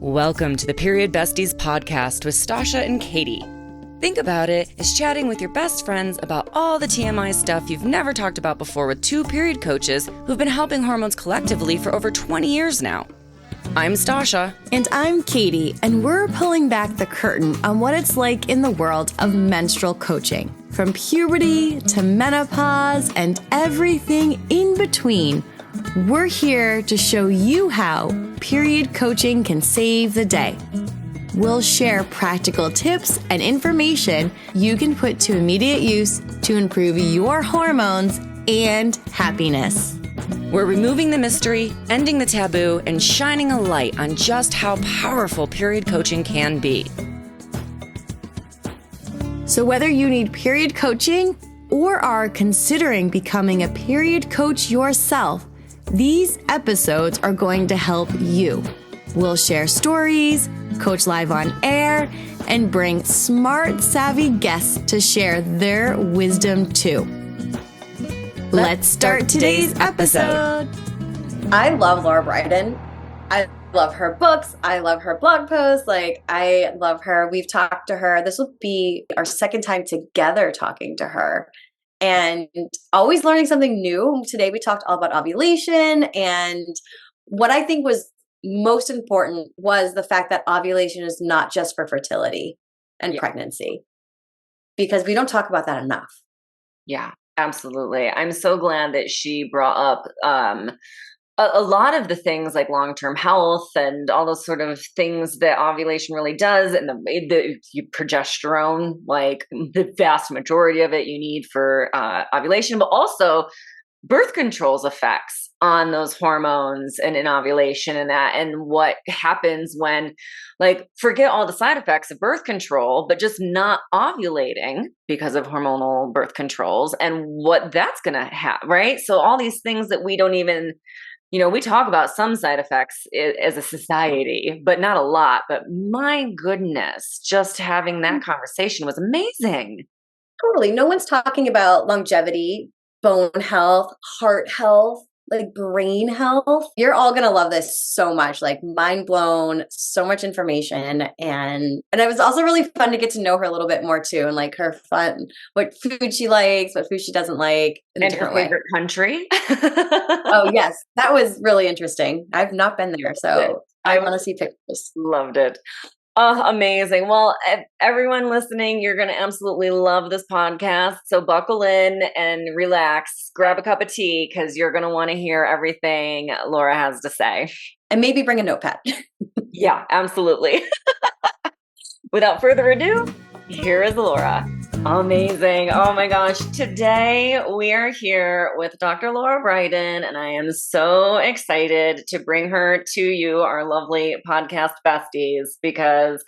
Welcome to the Period Besties podcast with Stasha and Katie. Think about it as chatting with your best friends about all the TMI stuff you've never talked about before with two period coaches who've been helping hormones collectively for over 20 years now. I'm Stasha. And I'm Katie, and we're pulling back the curtain on what it's like in the world of menstrual coaching. From puberty to menopause and everything in between, we're here to show you how period coaching can save the day. We'll share practical tips and information you can put to immediate use to improve your hormones and happiness. We're removing the mystery, ending the taboo, and shining a light on just how powerful period coaching can be. So whether you need period coaching or are considering becoming a period coach yourself, these episodes are going to help you. We'll share stories, coach live on air, and bring smart, savvy guests to share their wisdom too. Let's start today's episode. I love Lara Briden. I love her books. I love her blog posts. I love her. We've talked to her. This will be our second time together talking to her. And always learning something new. Today we talked all about ovulation, and what I think was most important was the fact that ovulation is not just for fertility and pregnancy, because we don't talk about that enough. Yeah, absolutely. I'm so glad that she brought up a lot of the things like long-term health and all those sort of things that ovulation really does, and the progesterone, like the vast majority of it you need for ovulation, but also birth control's effects on those hormones and in ovulation and what happens when, like, forget all the side effects of birth control, but just not ovulating because of hormonal birth controls and what that's going to have, right? So all these things that we don't even, we talk about some side effects as a society, but not a lot. But my goodness, just having that conversation was amazing. Totally. No one's talking about longevity, bone health, heart health, like brain health. You're all going to love this so much, like mind blown, so much information. And it was also really fun to get to know her a little bit more too. And like her fun, what food she likes, what food she doesn't like in a different her favorite country. Oh yes. That was really interesting. I've not been there, so I want to see pictures. Loved it. Oh, amazing. Well, everyone listening, you're going to absolutely love this podcast. So buckle in and relax, grab a cup of tea, because you're going to want to hear everything Lara has to say. And maybe bring a notepad. Yeah, absolutely. Without further ado, here is Lara. Amazing. Oh my gosh. Today we are here with Dr. Lara Briden, and I am so excited to bring her to you, our lovely podcast besties, because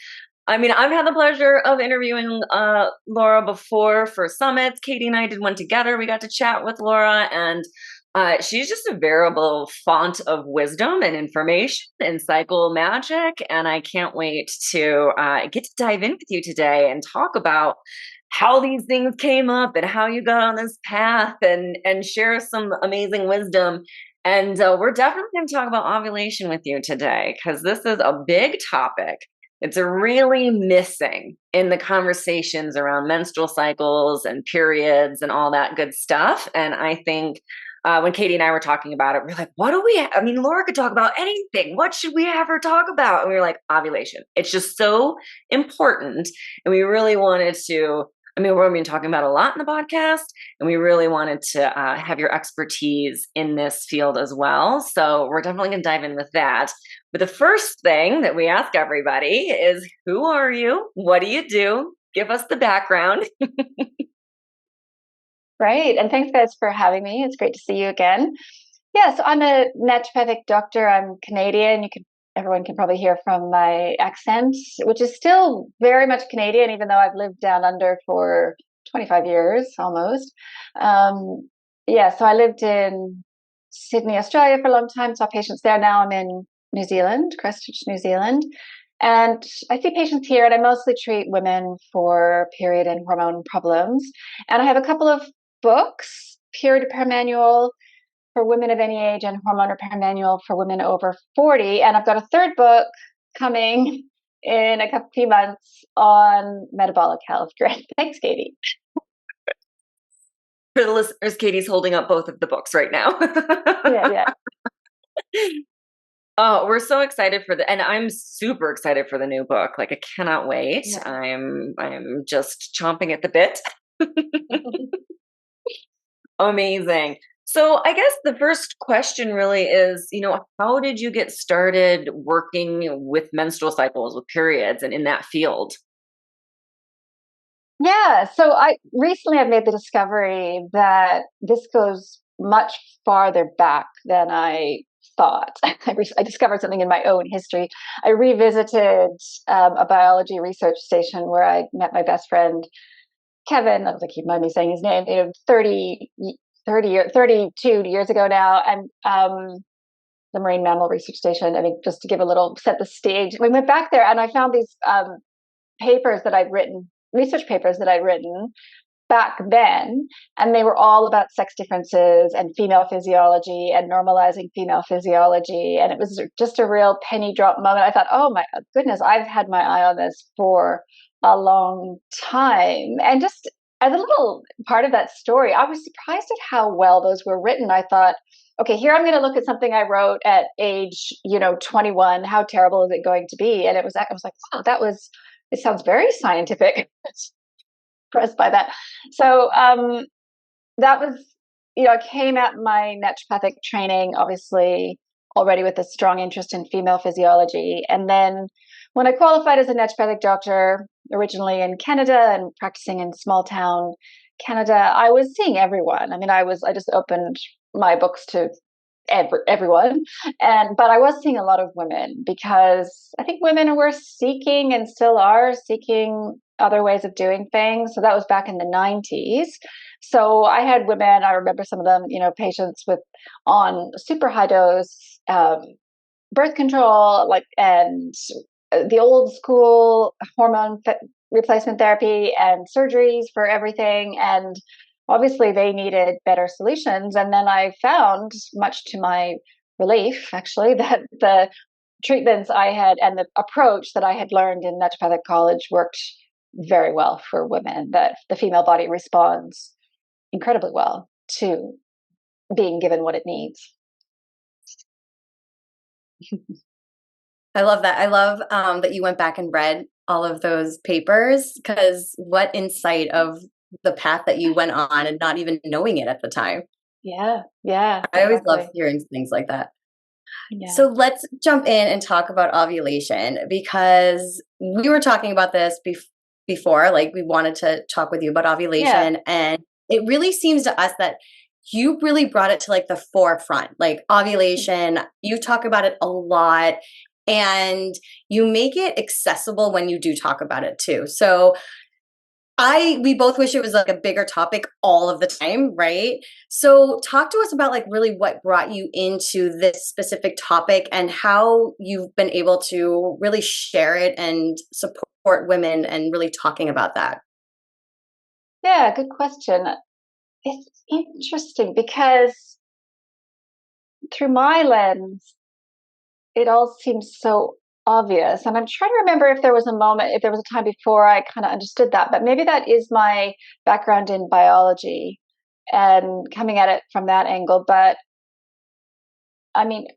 I've had the pleasure of interviewing Lara before for summits. Katie and I did one together. We got to chat with Lara, and she's just a veritable font of wisdom and information and cycle magic. And I can't wait to get to dive in with you today and talk about how these things came up and how you got on this path and share some amazing wisdom. And we're definitely going to talk about ovulation with you today, because this is a big topic. It's really missing in the conversations around menstrual cycles and periods and all that good stuff. And I think when Katie and I were talking about it, we're like, what do we, Lara could talk about anything. What should we have her talk about? And we were like, ovulation. It's just so important. And we really wanted to, we're going to be talking about a lot in the podcast, and we really wanted to have your expertise in this field as well. So we're definitely going to dive in with that. But the first thing that we ask everybody is, who are you? What do you do? Give us the background. Right. And thanks, guys, for having me. It's great to see you again. Yeah, so I'm a naturopathic doctor. I'm Canadian. Everyone can probably hear from my accent, which is still very much Canadian, even though I've lived down under for 25 years almost. So I lived in Sydney, Australia for a long time, saw patients there. Now I'm in New Zealand, Christchurch, New Zealand. And I see patients here, and I mostly treat women for period and hormone problems. And I have a couple of books, Period Repair Manual for women of any age and Hormone Repair Manual for women over 40. And I've got a third book coming in a few months on metabolic health. Great. Thanks, Katie. For the listeners, Katie's holding up both of the books right now. Yeah. Oh, we're so excited and I'm super excited for the new book. Like, I cannot wait. Yeah. I'm just chomping at the bit. Amazing. So I guess the first question really is, how did you get started working with menstrual cycles, with periods, and in that field? Yeah. So I've made the discovery that this goes much farther back than I thought. I discovered something in my own history. I revisited a biology research station where I met my best friend, Kevin. I keep mind me saying his name, 32 years ago now. And the Marine Mammal Research Station, I think, just to give set the stage. We went back there and I found these research papers that I'd written back then, and they were all about sex differences and female physiology and normalizing female physiology. And it was just a real penny drop moment. I thought, oh my goodness, I've had my eye on this for a long time. And just as a little part of that story, I was surprised at how well those were written. I thought, okay, here I'm going to look at something I wrote at age, 21. How terrible is it going to be? And I was like, wow, it sounds very scientific. Impressed by that. So that was, I came at my naturopathic training, obviously, already with a strong interest in female physiology. And then when I qualified as a naturopathic doctor, originally in Canada and practicing in small town Canada, I was seeing everyone. I mean, I just opened my books to everyone, but I was seeing a lot of women because I think women were seeking and still are seeking other ways of doing things. So that was back in the 90s. So I had women, I remember some of them, patients on super high dose birth control, and the old school hormone replacement therapy and surgeries for everything. And obviously they needed better solutions. And then I found, much to my relief, actually, that the treatments I had and the approach that I had learned in naturopathic college worked very well for women, that the female body responds incredibly well to being given what it needs. I love that. I love that you went back and read all of those papers, because what insight of the path that you went on and not even knowing it at the time. Yeah. I always love hearing things like that. Yeah. So let's jump in and talk about ovulation, because we were talking about this before, like we wanted to talk with you about ovulation. Yeah. And it really seems to us that you really brought it to like the forefront, like ovulation. You talk about it a lot and you make it accessible when you do talk about it too. So we both wish it was like a bigger topic all of the time, right? So talk to us about like really what brought you into this specific topic and how you've been able to really share it and support women and really talking about that. Yeah, good question. It's interesting because through my lens, it all seems so obvious. And I'm trying to remember if there was a time before I kind of understood that, but maybe that is my background in biology and coming at it from that angle. But I mean,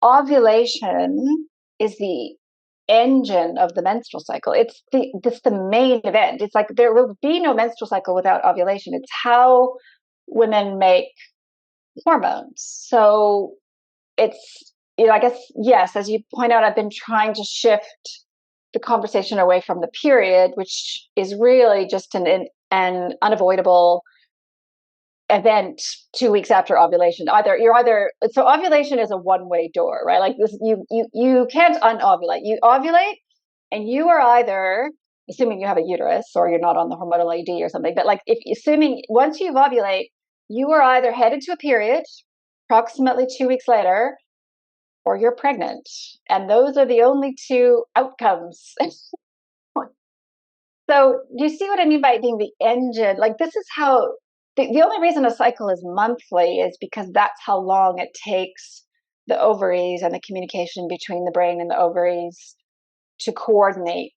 ovulation is the engine of the menstrual cycle. It's the main event. It's like there will be no menstrual cycle without ovulation. It's how women make hormones. So it's, I guess, yes, as you point out, I've been trying to shift the conversation away from the period, which is really just an unavoidable event 2 weeks after ovulation. So ovulation is a one-way door, right? Like this, you can't unovulate. You ovulate, and you are either, assuming you have a uterus or you're not on the hormonal AD or something, but like assuming once you ovulate, you are either headed to a period approximately 2 weeks later, or you're pregnant. And those are the only two outcomes. So do you see what I mean by being the engine? Like this is how, the only reason a cycle is monthly is because that's how long it takes the ovaries and the communication between the brain and the ovaries to coordinate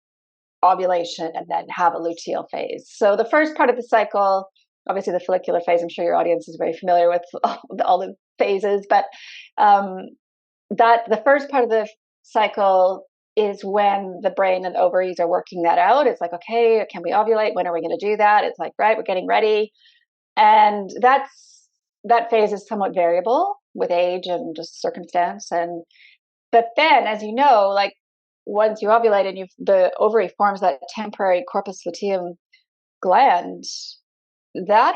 ovulation and then have a luteal phase. So the first part of the cycle, obviously the follicular phase, I'm sure your audience is very familiar with all the phases, but that the first part of the cycle is when the brain and ovaries are working that out. It's like, okay, can we ovulate? When are we going to do that? It's like, right, we're getting ready. And that phase is somewhat variable with age and just circumstance. But then, as you know, like once you ovulate and the ovary forms that temporary corpus luteum gland, that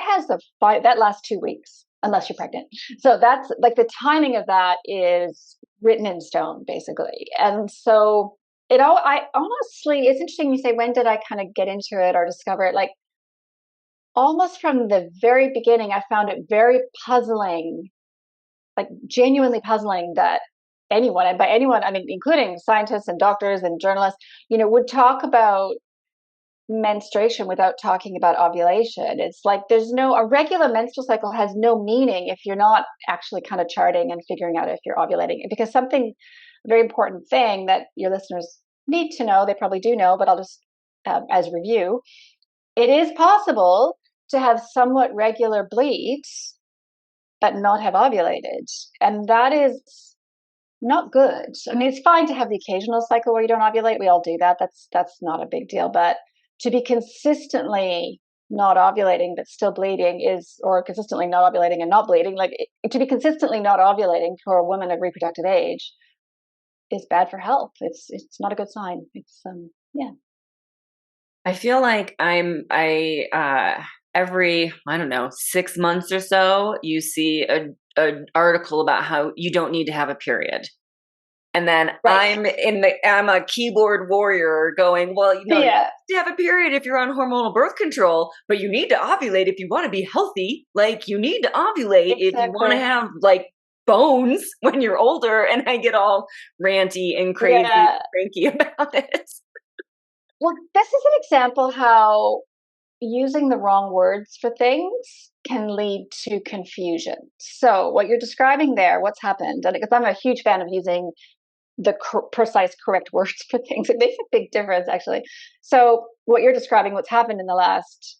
lasts 2 weeks unless you're pregnant. So that's like the timing of that is written in stone, basically. And so it's interesting you say, when did I kind of get into it or discover it? Like almost from the very beginning, I found it very puzzling, like genuinely puzzling, that anyone, and by anyone, I mean, including scientists and doctors and journalists, would talk about menstruation without talking about ovulation. It's like a regular menstrual cycle has no meaning if you're not actually kind of charting and figuring out if you're ovulating. Because a very important thing that your listeners need to know, they probably do know, but I'll just, as review, it is possible to have somewhat regular bleeds but not have ovulated. And that is not good. I mean, it's fine to have the occasional cycle where you don't ovulate. We all do that. That's not a big deal. But to be consistently not ovulating but still bleeding or consistently not ovulating and not bleeding, to be consistently not ovulating for a woman of reproductive age is bad for health. It's not a good sign. Yeah. I feel like every, I don't know, 6 months or so, you see an article about how you don't need to have a period. And then right. I'm a keyboard warrior going, well, you yeah. You have a period if you're on hormonal birth control, but you need to ovulate if you want to be healthy. Like you need to ovulate if you want to have like bones when you're older. And I get all ranty and crazy and cranky about it. Well, this is an example how using the wrong words for things can lead to confusion. So what you're describing there, what's happened, and because I'm a huge fan of using the precise, correct words for things, it makes a big difference, actually. So what you're describing, what's happened in the last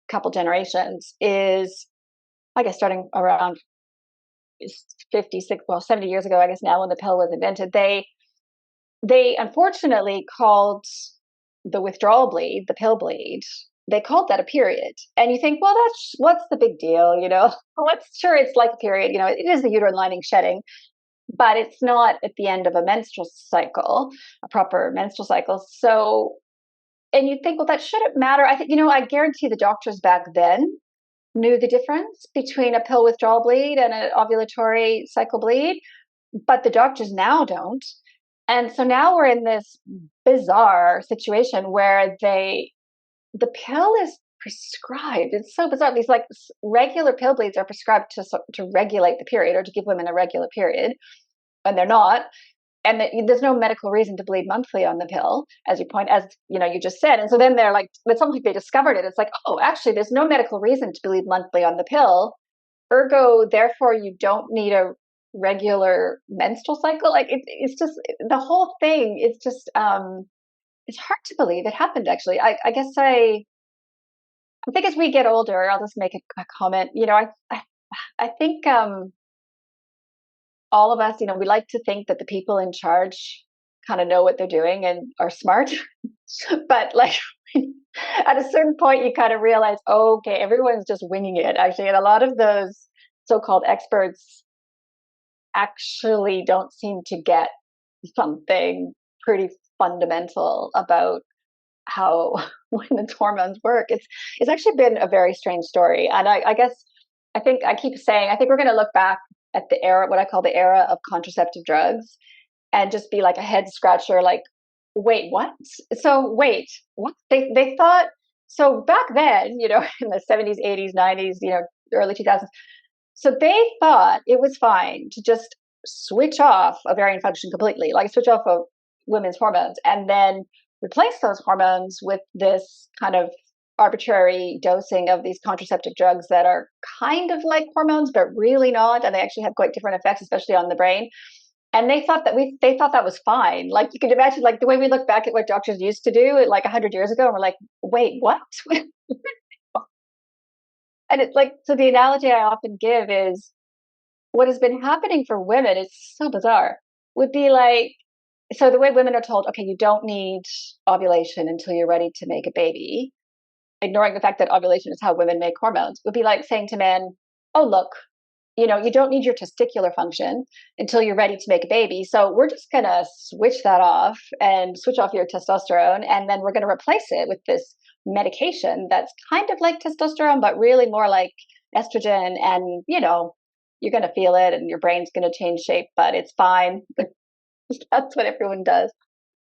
couple generations is, I guess, starting around 70 years ago, I guess now when the pill was invented, they unfortunately called the withdrawal bleed, the pill bleed, they called that a period. And you think, well, what's the big deal? Sure, it's like a period, it is the uterine lining shedding, but it's not at the end of a menstrual cycle, a proper menstrual cycle. So, and you think, well, that shouldn't matter. I think, I guarantee the doctors back then knew the difference between a pill withdrawal bleed and an ovulatory cycle bleed, but the doctors now don't. And so now we're in this bizarre situation where the pill is prescribed. It's so bizarre. These like regular pill bleeds are prescribed to regulate the period or to give women a regular period, and they're not. And there's no medical reason to bleed monthly on the pill, as you just said. And so then they're like, it's almost like they discovered it. It's like, oh, actually, there's no medical reason to bleed monthly on the pill. Ergo, therefore, you don't need a regular menstrual cycle. Like it's just the whole thing is just it's hard to believe it happened. Actually, I guess I think as we get older, I'll just make a comment. I think all of us, we like to think that the people in charge kind of know what they're doing and are smart, but like at a certain point, you kind of realize, oh, okay, everyone's just winging it. Actually, and a lot of those so-called experts actually don't seem to get something pretty fundamental about how women's hormones work. It's actually been a very strange story. And I guess I think we're going to look back at the era, what I call the era of contraceptive drugs, and just be like a head scratcher, like, wait, what? So wait, what? They thought, so back then, in the 70s, 80s, 90s, early 2000s, so they thought it was fine to just switch off ovarian function completely, like switch off of women's hormones, and then replace those hormones with this kind of arbitrary dosing of these contraceptive drugs that are kind of like hormones, but really not. And they actually have quite different effects, especially on the brain. And they thought that was fine. Like you could imagine, like the way we look back at what doctors used to do like 100 years ago, and we're like, wait, what? And it's like, so the analogy I often give is what has been happening for women is so bizarre. Would be like, so the way women are told, okay, you don't need ovulation until you're ready to make a baby, ignoring the fact that ovulation is how women make hormones, would be like saying to men, oh, look, you don't need your testicular function until you're ready to make a baby. So we're just going to switch that off and switch off your testosterone. And then we're going to replace it with this medication that's kind of like testosterone, but really more like estrogen. And, you're going to feel it and your brain's going to change shape, but it's fine. That's what everyone does.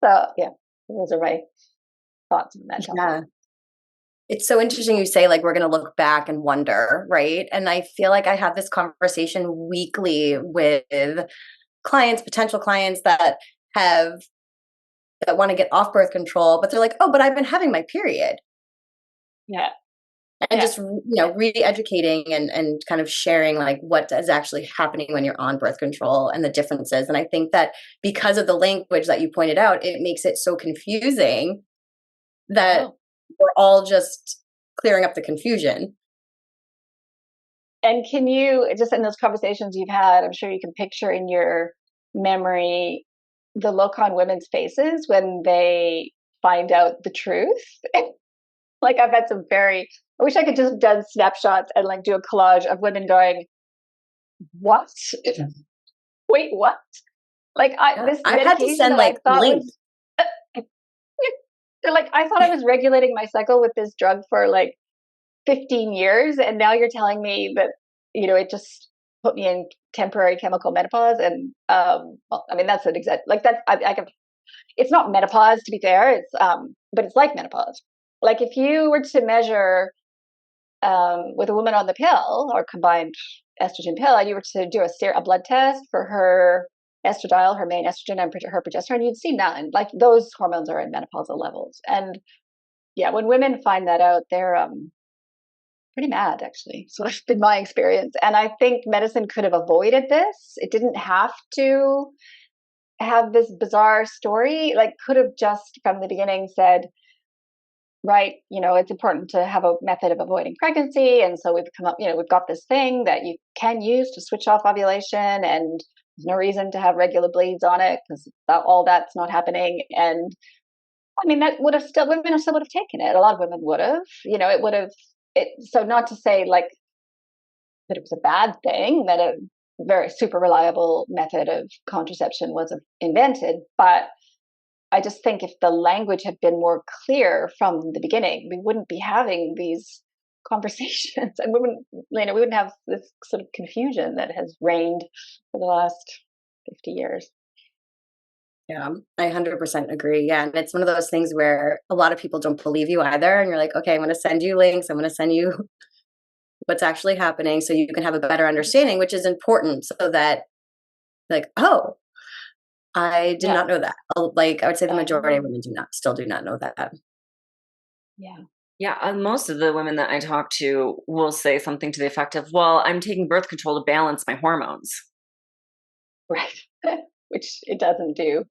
So yeah, those are my thoughts on that topic. Yeah. It's so interesting you say, like, we're going to look back and wonder, right? And I feel like I have this conversation weekly with clients, potential clients that want to get off birth control, but they're like, oh, but I've been having my period. Yeah. And just, re-educating and kind of sharing like what is actually happening when you're on birth control and the differences. And I think that because of the language that you pointed out, it makes it so confusing that we're all just clearing up the confusion. And can you, just in those conversations you've had, I'm sure you can picture in your memory the look on women's faces when they find out the truth. Like I've had I wish I could just have done snapshots and like do a collage of women going, what? Wait, what? Like this I had to send like links. They're like, I thought I was regulating my cycle with this drug for like 15 years. And now you're telling me that, it just put me in temporary chemical menopause. And, that's an exact, like that's, it's not menopause to be fair. It's, but it's like menopause. Like if you were to measure, with a woman on the pill or combined estrogen pill, and you were to do a blood test for her estradiol, her main estrogen, and her progesterone, you'd see none. Like those hormones are in menopausal levels. And yeah, when women find that out, they're pretty mad, actually. So that's been my experience. And I think medicine could have avoided this. It didn't have to have this bizarre story. Like could have just from the beginning said, right, it's important to have a method of avoiding pregnancy. And so we've come up, we've got this thing that you can use to switch off ovulation, and there's no reason to have regular bleeds on it because all that's not happening. And I mean, that would have women still would have taken it. A lot of women would have, it would have, so not to say like that it was a bad thing that a very super reliable method of contraception was invented, but I just think if the language had been more clear from the beginning, we wouldn't be having these conversations, and we wouldn't have this sort of confusion that has reigned for the last 50 years. Yeah, I 100% agree. Yeah, and it's one of those things where a lot of people don't believe you either, and you're like, okay, I'm going to send you links. I'm going to send you what's actually happening so you can have a better understanding, which is important so that like, oh, I did not know that. Like I would say the majority of women still do not know that. Yeah. Yeah. Most of the women that I talk to will say something to the effect of, well, I'm taking birth control to balance my hormones. Right. Which it doesn't do.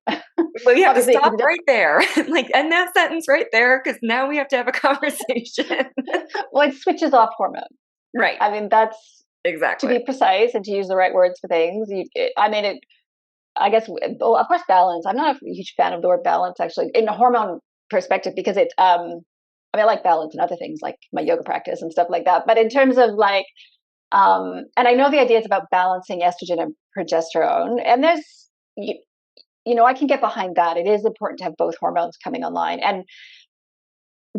Well, you have to stop right there. Like, end that sentence right there, because now we have to have a conversation. Well, it switches off hormones. Right. I mean, that's exactly to be precise and to use the right words for things. I guess, of course, balance. I'm not a huge fan of the word balance, actually, in a hormone perspective, because it's, I like balance and other things like my yoga practice and stuff like that. But in terms of like, and I know the idea is about balancing estrogen and progesterone. And there's, I can get behind that. It is important to have both hormones coming online.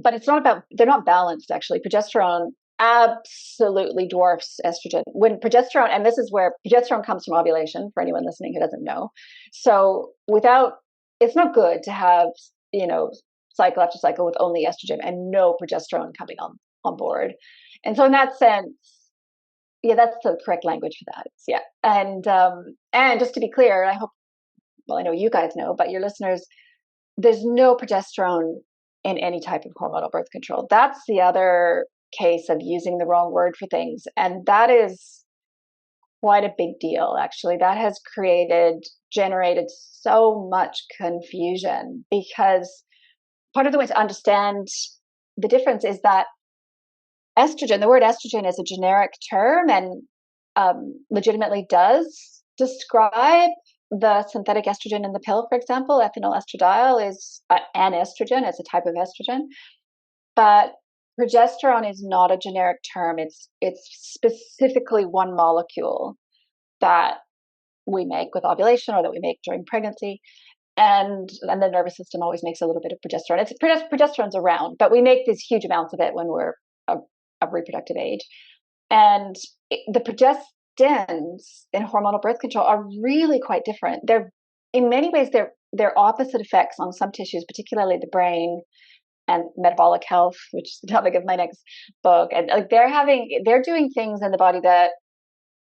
But it's not about, they're not balanced, actually. Progesterone absolutely dwarfs estrogen. When progesterone, and this is where progesterone comes from ovulation, for anyone listening who doesn't know. So it's not good to have, cycle after cycle with only estrogen and no progesterone coming on board. And so in that sense, yeah, that's the correct language for that. Yeah. And just to be clear, I know you guys know, but your listeners, there's no progesterone in any type of hormonal birth control. That's the other case of using the wrong word for things. And that is quite a big deal, actually. That has generated so much confusion, because part of the way to understand the difference is that estrogen, the word estrogen is a generic term and legitimately does describe the synthetic estrogen in the pill. For example, ethinyl estradiol is an estrogen, it's a type of estrogen. But progesterone is not a generic term. It's specifically one molecule that we make with ovulation or that we make during pregnancy. And the nervous system always makes a little bit of progesterone. Progesterone's around, but we make these huge amounts of it when we're of reproductive age. And the progestins in hormonal birth control are really quite different. They're, in many ways, they're opposite effects on some tissues, particularly the brain and metabolic health, which is the topic of my next book. And they're doing things in the body that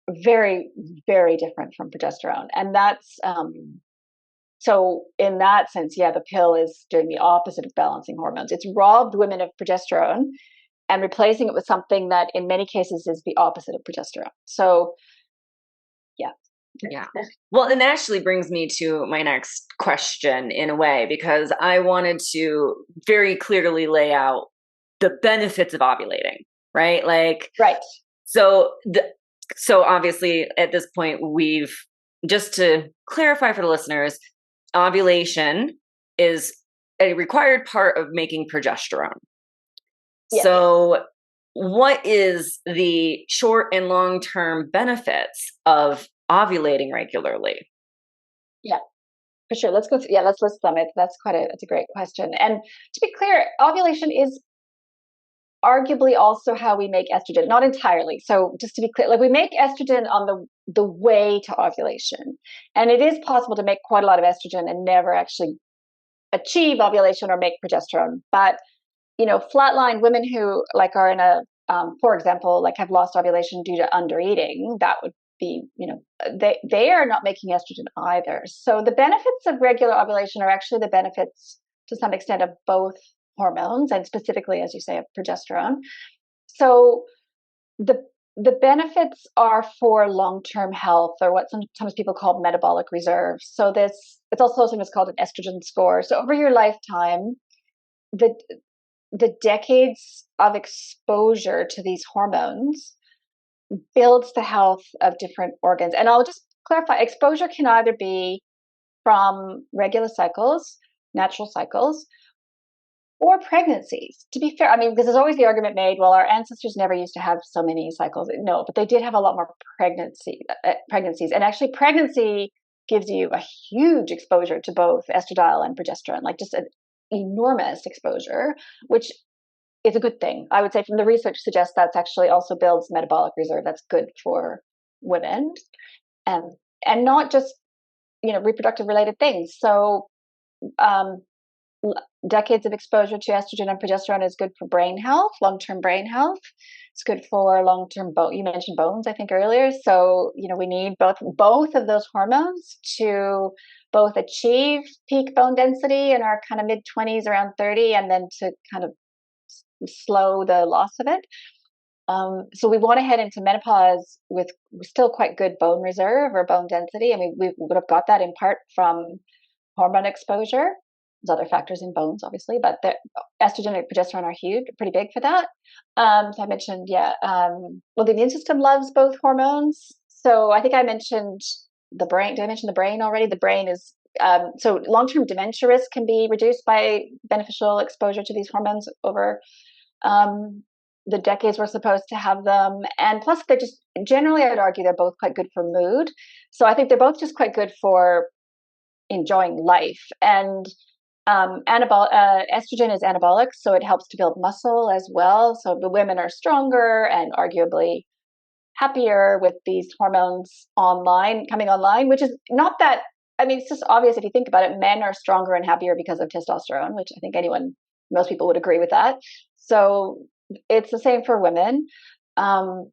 are very, very different from progesterone. And that's so in that sense, yeah, the pill is doing the opposite of balancing hormones. It's robbed women of progesterone and replacing it with something that in many cases is the opposite of progesterone. So, yeah. Yeah. Well, and that actually brings me to my next question in a way, because I wanted to very clearly lay out the benefits of ovulating, right? Right. So obviously at this point, just to clarify for the listeners, ovulation is a required part of making progesterone. Yes. So what is the short and long-term benefits of ovulating regularly? Yeah, for sure. Let's list them. It's a great question. And to be clear, ovulation is arguably also how we make estrogen, not entirely. So just to be clear, we make estrogen on the way to ovulation. And it is possible to make quite a lot of estrogen and never actually achieve ovulation or make progesterone. But, flatline women who are in a, for example, have lost ovulation due to undereating, that would be, they are not making estrogen either. So the benefits of regular ovulation are actually the benefits to some extent of both hormones, and specifically, as you say, of progesterone. So the benefits are for long-term health, or what sometimes people call metabolic reserve. So it's also sometimes called an estrogen score. So over your lifetime, the decades of exposure to these hormones builds the health of different organs. And I'll just clarify, exposure can either be from regular cycles, natural cycles, or pregnancies. To be fair, because there's always the argument made, well, our ancestors never used to have so many cycles. No, but they did have a lot more pregnancies. And actually pregnancy gives you a huge exposure to both estradiol and progesterone, just an enormous exposure, which is a good thing. I would say from the research suggests that's actually also builds metabolic reserve. That's good for women, and not just, reproductive related things. So, decades of exposure to estrogen and progesterone is good for brain health, long-term brain health. It's good for long-term bone. You mentioned bones, I think, earlier. So, we need both of those hormones to both achieve peak bone density in our kind of mid-20s, around 30, and then to kind of slow the loss of it. So we want to head into menopause with still quite good bone reserve or bone density. We would have got that in part from hormone exposure. There's other factors in bones, obviously, but the estrogen and progesterone are huge, pretty big for that. So I mentioned, the immune system loves both hormones. So I think I mentioned the brain. Did I mention the brain already? The brain is, so long-term dementia risk can be reduced by beneficial exposure to these hormones over the decades we're supposed to have them. And plus, they're just, generally, I would argue they're both quite good for mood. So I think they're both just quite good for enjoying life. And estrogen is anabolic, so it helps to build muscle as well. So the women are stronger and arguably happier with these hormones coming online, which is not that, it's just obvious if you think about it. Men are stronger and happier because of testosterone, which I think most people would agree with that. So it's the same for women. And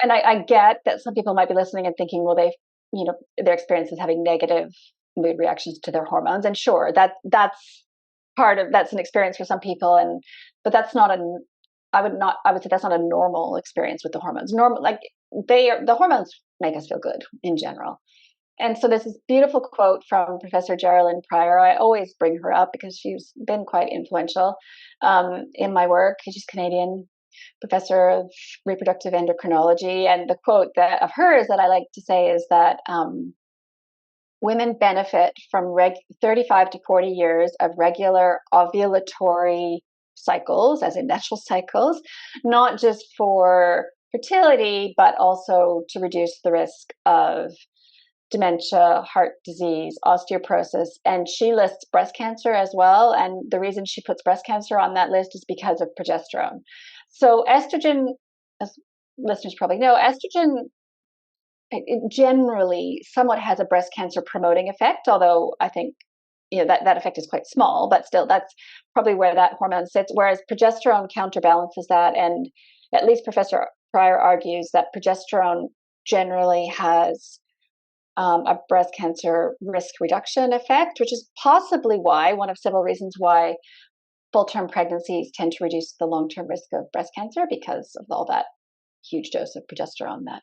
I get that some people might be listening and thinking, well, their experience is having negative mood reactions to their hormones. And sure, that's that's an experience for some people, but that's not I would say that's not a normal experience with the hormones. The hormones make us feel good in general. And so there's this beautiful quote from Professor Geraldine Pryor. I always bring her up because she's been quite influential in my work. She's Canadian professor of reproductive endocrinology. And the quote of hers that I like to say is that women benefit from 35 to 40 years of regular ovulatory cycles, as in natural cycles, not just for fertility, but also to reduce the risk of dementia, heart disease, osteoporosis, and she lists breast cancer as well. And the reason she puts breast cancer on that list is because of progesterone. So estrogen, as listeners probably know, estrogen it generally somewhat has a breast cancer promoting effect, although I think that effect is quite small, but still that's probably where that hormone sits, whereas progesterone counterbalances that. And at least Professor Pryor argues that progesterone generally has a breast cancer risk reduction effect, which is possibly one of several reasons why full-term pregnancies tend to reduce the long-term risk of breast cancer, because of all that huge dose of progesterone that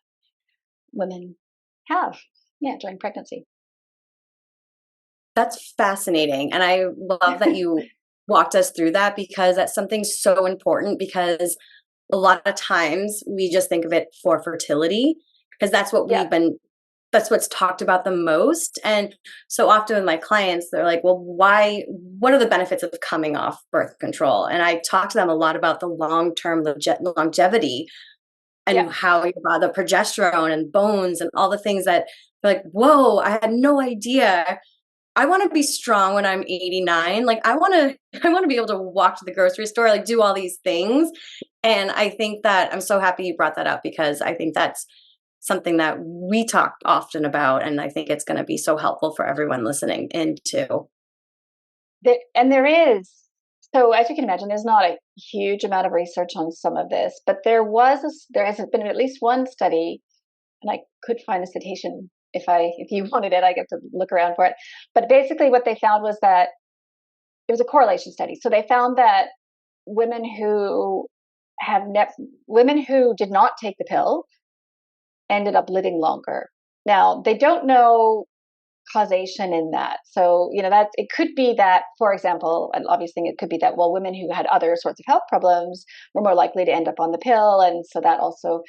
women have during pregnancy. That's fascinating. And I love that you walked us through that, because that's something so important, because a lot of times we just think of it for fertility, because that's what that's what's talked about the most. And so often with my clients, they're like, well, what are the benefits of coming off birth control? And I talk to them a lot about the long-term longevity and how the progesterone and bones and all the things that they're like, whoa, I had no idea. I want to be strong when I'm 89. Like I want to be able to walk to the grocery store, like do all these things. And I think that I'm so happy you brought that up, because I think that's something that we talk often about. And I think it's going to be so helpful for everyone listening in too. There is, so as you can imagine, there's not a huge amount of research on some of this, but there has been at least one study, and I could find a citation if you wanted it. I get to look around for it. But basically what they found was that it was a correlation study. So they found that women who did not take the pill ended up living longer. Now, they don't know causation in that. So, that it could be that, for example, an obvious thing, it could be that, well, women who had other sorts of health problems were more likely to end up on the pill. And so that also,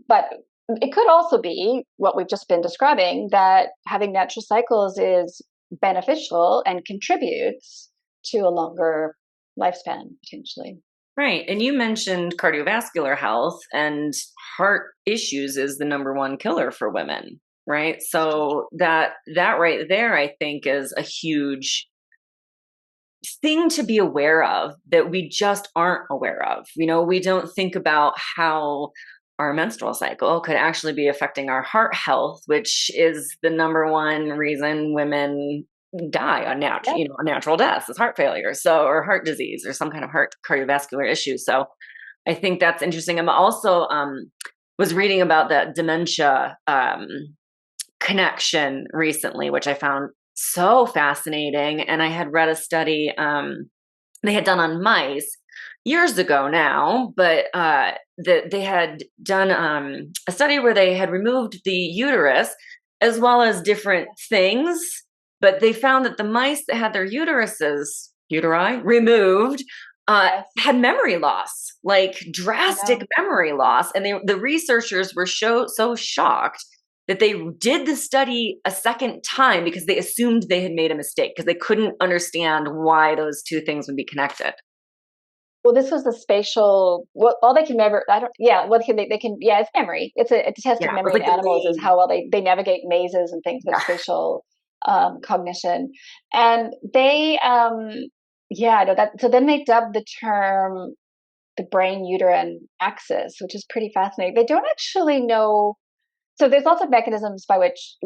but it could also be what we've just been describing, that having natural cycles is beneficial and contributes to a longer lifespan, potentially. Right. And you mentioned cardiovascular health, and heart issues is the number one killer for women, right? So that right there, I think, is a huge thing to be aware of that we just aren't aware of. We don't think about how our menstrual cycle could actually be affecting our heart health, which is the number one reason women die on natural deaths, is heart failure, or heart disease, or some kind of heart cardiovascular issue. So I think that's interesting. I'm also was reading about that dementia connection recently, which I found so fascinating. And I had read a study they had done on mice years ago now, but they had done a study where they had removed the uterus as well as different things. But they found that the mice that had their uteri removed had memory loss, like drastic memory loss. And the researchers were so shocked that they did the study a second time, because they assumed they had made a mistake, because they couldn't understand why those two things would be connected. Well, this was the spatial. Well, all they can remember. They can. Yeah, it's memory. It's a test of memory in animals. Is how well they navigate mazes and things with spatial cognition. And they, so then they dubbed the term the brain uterine axis, which is pretty fascinating. They don't actually know. So there's lots of mechanisms by which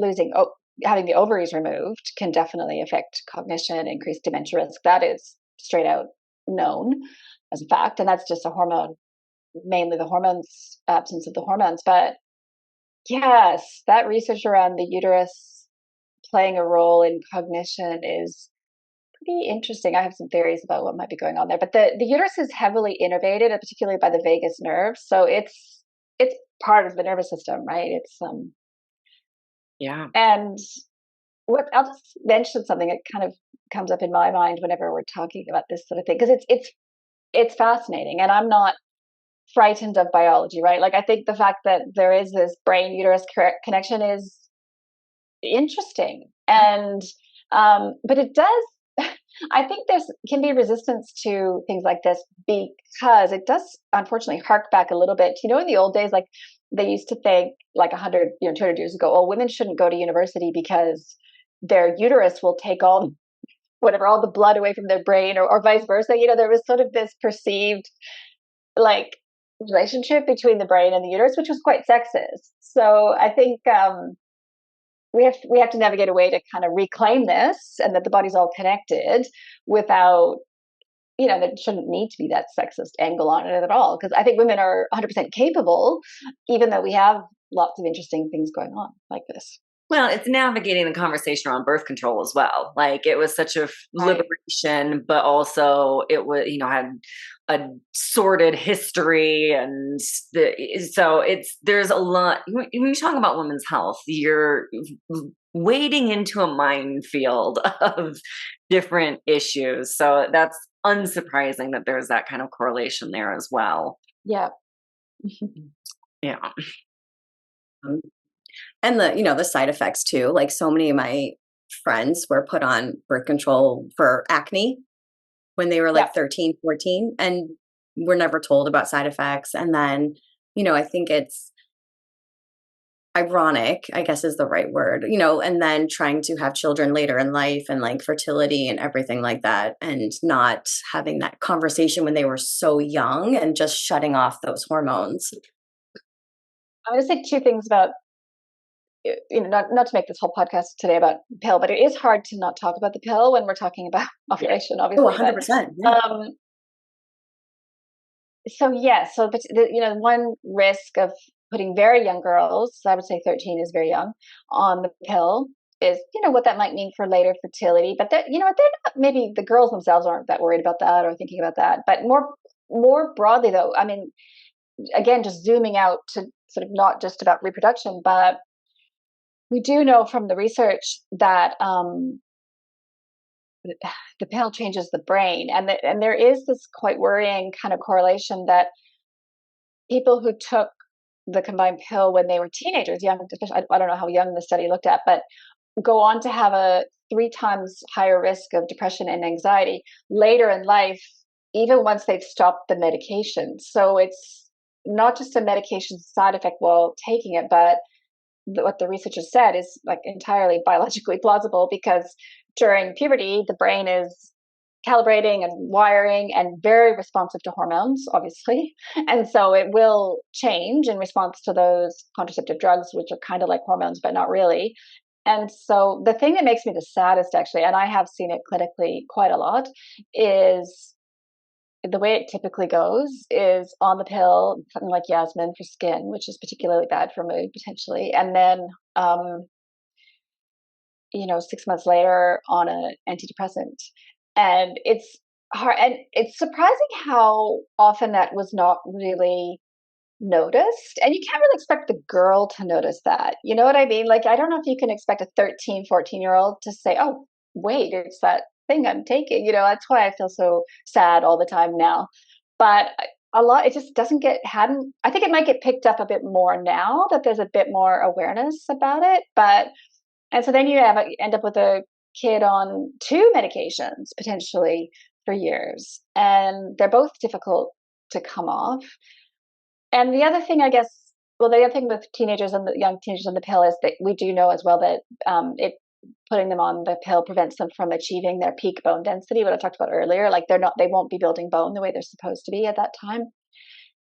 having the ovaries removed can definitely affect cognition, increase dementia risk. That is straight out known as a fact. And that's just a hormone, mainly the hormones, absence of the hormones. But yes, that research around the uterus playing a role in cognition is pretty interesting. I have some theories about what might be going on there, but the uterus is heavily innervated, particularly by the vagus nerve. So it's part of the nervous system, right? It's Yeah. and what I'll just mention something that kind of comes up in my mind whenever we're talking about this sort of thing, because it's fascinating, and I'm not frightened of biology, right? Like, I think the fact that there is this brain uterus connection is interesting, and but it does. I think there's can be resistance to things like this because it does unfortunately hark back a little bit. In the old days, like they used to think, like 100, 200 years ago, oh, women shouldn't go to university because their uterus will take all the blood away from their brain, or vice versa. There was sort of this perceived like relationship between the brain and the uterus, which was quite sexist. So I think we have to navigate a way to kind of reclaim this, and that the body's all connected without, there shouldn't need to be that sexist angle on it at all. Because I think women are 100% capable, even though we have lots of interesting things going on like this. Well, it's navigating the conversation around birth control as well. Like, it was such a liberation, but also it was, had a sordid history, and there's a lot. When you talk about women's health, you're wading into a minefield of different issues. So that's unsurprising that there's that kind of correlation there as well. Yeah. Yeah. And the side effects too. Like, so many of my friends were put on birth control for acne when they were like 13, 14, and were never told about side effects. And then, I think it's ironic, I guess is the right word, and then trying to have children later in life, and like fertility and everything like that, and not having that conversation when they were so young, and just shutting off those hormones. I'm going to say two things about, not to make this whole podcast today about the pill, but it is hard to not talk about the pill when we're talking about ovulation, obviously. 100%. Yeah. One risk of putting very young girls, I would say 13 is very young, on the pill is, what that might mean for later fertility. But they're not, maybe the girls themselves aren't that worried about that or thinking about that. But more broadly, though, I mean, again, just zooming out to sort of not just about reproduction, but we do know from the research that the pill changes the brain, and there is this quite worrying kind of correlation that people who took the combined pill when they were teenagers, young, I don't know how young the study looked at, but go on to have a 3 times higher risk of depression and anxiety later in life, even once they've stopped the medication. So it's not just a medication side effect while taking it, but what the researchers said is like entirely biologically plausible, because during puberty, the brain is calibrating and wiring and very responsive to hormones, obviously. And so it will change in response to those contraceptive drugs, which are kind of like hormones, but not really. And so the thing that makes me the saddest, actually, and I have seen it clinically quite a lot, is the way it typically goes is on the pill, something like Yasmin for skin, which is particularly bad for mood potentially. And then, 6 months later on an antidepressant. And it's hard. And it's surprising how often that was not really noticed. And you can't really expect the girl to notice that. You know what I mean? Like, I don't know if you can expect a 13, 14-year-old to say, oh, wait, it's that thing I'm taking. That's why I feel so sad all the time now. But it just doesn't I think it might get picked up a bit more now that there's a bit more awareness about it. And so then you end up with a kid on 2 medications potentially for years, and they're both difficult to come off. And the other thing, I guess, the other thing with teenagers and the young teenagers on the pill is that we do know as well that putting them on the pill prevents them from achieving their peak bone density, what I talked about earlier. Like, they won't be building bone the way they're supposed to be at that time.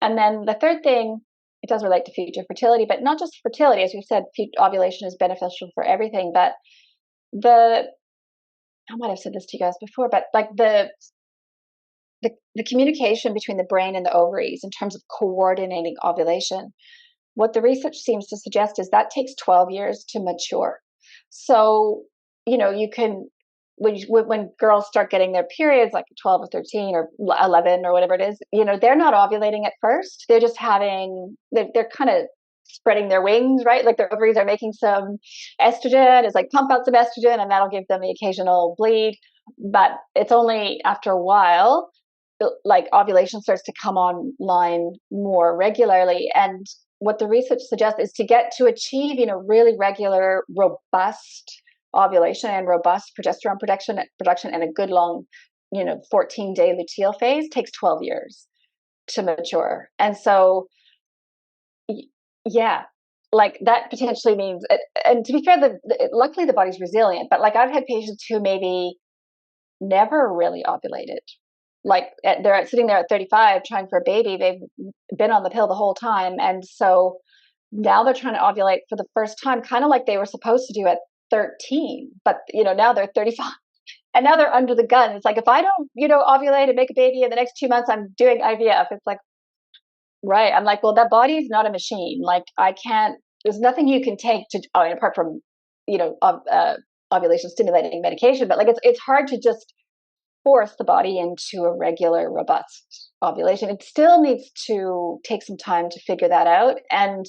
And then the third thing, it does relate to future fertility, but not just fertility. As we've said, ovulation is beneficial for everything. But I might have said this to you guys before, but like the communication between the brain and the ovaries in terms of coordinating ovulation, what the research seems to suggest is that takes 12 years to mature. So, you can when girls start getting their periods, like 12 or 13 or 11 or whatever it is, they're not ovulating at first. They're just they're kind of spreading their wings, right? Like their ovaries are making some estrogen. It's like pump out some estrogen, and that'll give them the occasional bleed. But it's only after a while, like ovulation starts to come online more regularly. And what the research suggests is to achieve, really regular, robust ovulation and robust progesterone production and a good long, 14-day luteal phase takes 12 years to mature. And so, yeah, like that potentially means, and to be fair, luckily the body's resilient, but like I've had patients who maybe never really ovulated. Like they're sitting there at 35 trying for a baby. They've been on the pill the whole time. And so now they're trying to ovulate for the first time, kind of like they were supposed to do at 13, but now they're 35 and now they're under the gun. It's like, if I don't, ovulate and make a baby in the next 2 months, I'm doing IVF. It's like, right. I'm like, well, that body is not a machine. Like there's nothing you can take apart from, ovulation stimulating medication, but like, it's hard to just force the body into a regular, robust ovulation. It still needs to take some time to figure that out. And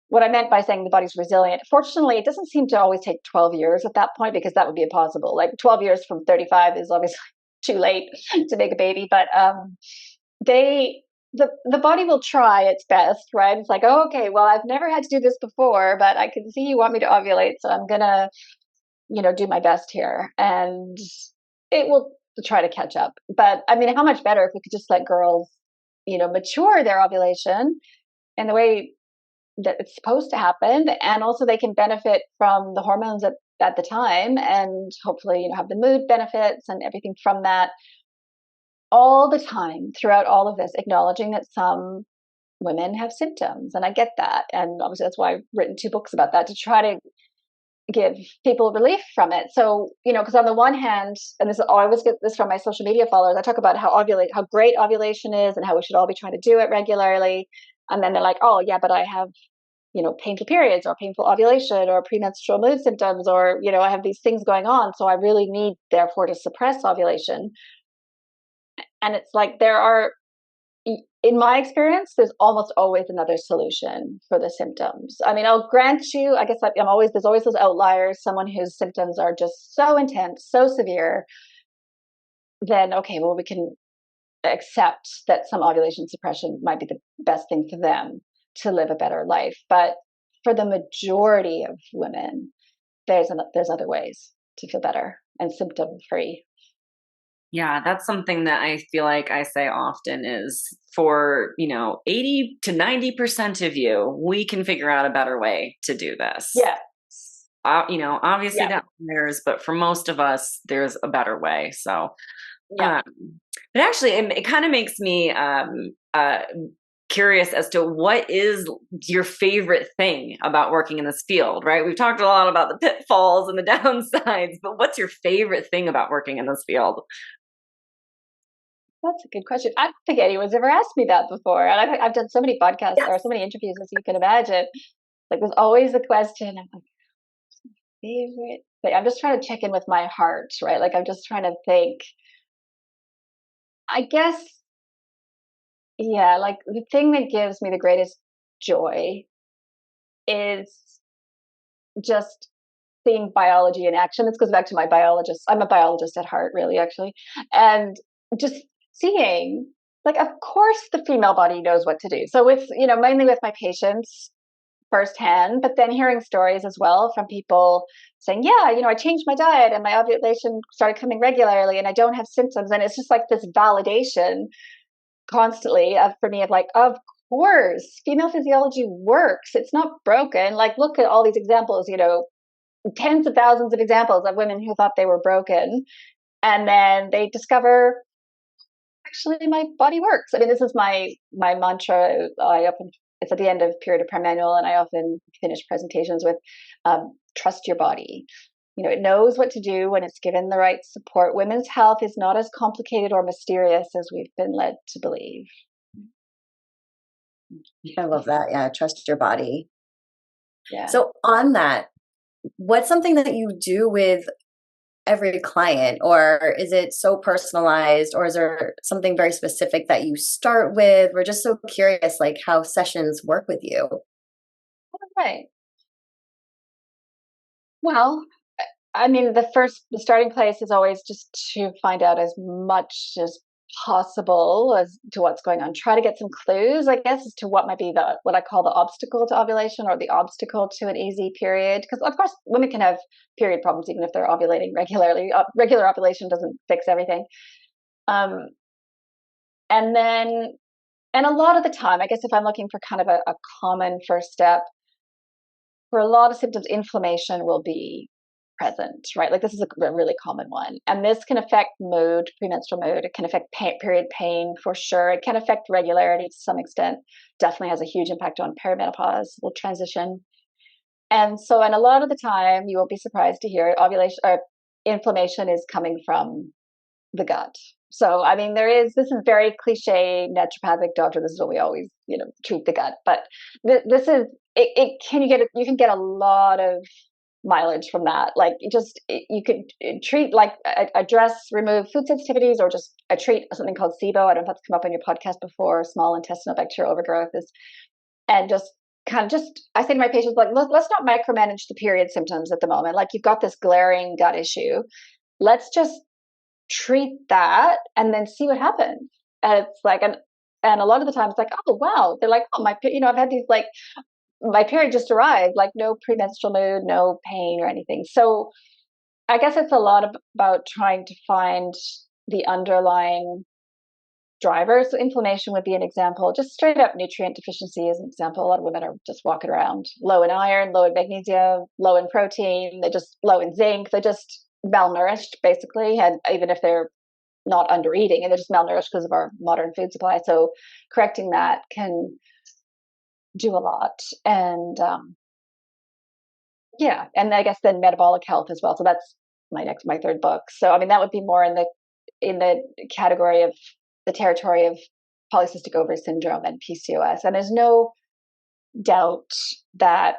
what I meant by saying the body's resilient, fortunately, it doesn't seem to always take 12 years at that point, because that would be impossible. Like 12 years from 35 is obviously too late to make a baby, but the body will try its best, right? It's like, oh, okay, well, I've never had to do this before, but I can see you want me to ovulate, so I'm gonna, do my best here, and it will try to catch up. But I mean, how much better if we could just let girls, mature their ovulation in the way that it's supposed to happen, and also they can benefit from the hormones at the time, and hopefully, have the mood benefits and everything from that all the time throughout all of this, acknowledging that some women have symptoms. And I get that. And obviously that's why I've written 2 books about that, to try to give people relief from it. So, because on the one hand, and I always get this from my social media followers, I talk about how great ovulation is and how we should all be trying to do it regularly. And then they're like, oh yeah, but I have, painful periods or painful ovulation or premenstrual mood symptoms, or, I have these things going on. So I really need, therefore, to suppress ovulation. And it's like, in my experience, there's almost always another solution for the symptoms. I mean, I'll grant you, I guess there's always those outliers, someone whose symptoms are just so intense, so severe, then, okay, well, we can accept that some ovulation suppression might be the best thing for them to live a better life. But for the majority of women, there's other ways to feel better and symptom-free. Yeah, that's something that I feel like I say often is, for, 80 to 90% of you, we can figure out a better way to do this. Yeah. Obviously that matters, but for most of us, there's a better way. So, but actually it kind of makes me curious as to what is your favorite thing about working in this field, right? We've talked a lot about the pitfalls and the downsides, but what's your favorite thing about working in this field? That's a good question. I don't think anyone's ever asked me that before. And I've done so many podcasts or so many interviews, as you can imagine. Like, there's always the question. I'm like, favorite thing? I'm just trying to check in with my heart, right? Like, I'm just trying to think. I guess, yeah, like the thing that gives me the greatest joy is just seeing biology in action. This goes back to my biologist. I'm a biologist at heart, really, actually. And just seeing, like, of course the female body knows what to do. So with, mainly with my patients firsthand, but then hearing stories as well from people saying, yeah, I changed my diet and my ovulation started coming regularly and I don't have symptoms. And it's just like this validation constantly for me of like, of course, female physiology works. It's not broken. Like, look at all these examples, tens of thousands of examples of women who thought they were broken. And then they discover, actually, my body works. I mean, this is my mantra. It's at the end of period of premenstrual, and I often finish presentations with, trust your body. It knows what to do when it's given the right support. Women's health is not as complicated or mysterious as we've been led to believe. I love that. Yeah, trust your body. Yeah. So on that, what's something that you do with every client, or is it so personalized, or is there something very specific that you start with? We're just so curious, like how sessions work with you. Right. Well, I mean, the starting place is always just to find out as much as possible as to what's going on. Try to get some clues, I guess, as to what might be what I call the obstacle to ovulation, or the obstacle to an easy period. Because of course, women can have period problems even if they're ovulating regularly. Regular ovulation doesn't fix everything. Um, and then, and a lot of the time, I guess, if I'm looking for kind of a common first step, for a lot of symptoms, inflammation will be present, right? Like this is a really common one. And this can affect mood, premenstrual mood. It can affect period pain for sure. It can affect regularity to some extent. Definitely has a huge impact on perimenopause, will transition. And so, and a lot of the time, you won't be surprised to hear ovulation or inflammation is coming from the gut. So, I mean, this is very cliche naturopathic doctor. This is what we always, treat the gut. But this is, you can get a lot of mileage from that. Like you could treat, like address, remove food sensitivities, or just treat something called SIBO. I don't know if that's come up on your podcast before, small intestinal bacterial overgrowth and just kind of I say to my patients, like, let's not micromanage the period symptoms at the moment. Like you've got this glaring gut issue. Let's just treat that and then see what happens. And it's like, and a lot of the time it's like, oh, wow. They're like, oh, I've had these, like, my period just arrived, like no premenstrual mood, no pain or anything. So I guess it's a lot about trying to find the underlying drivers. So inflammation would be an example. Just straight up nutrient deficiency is an example. A lot of women are just walking around low in iron, low in magnesium, low in protein. They're just low in zinc. They're just malnourished, basically. And even if they're not under eating, and they're just malnourished because of our modern food supply. So correcting that can do a lot. And and I guess then metabolic health as well. So that's my third book. So I mean, that would be more in the category of the territory of polycystic ovary syndrome and PCOS. And there's no doubt that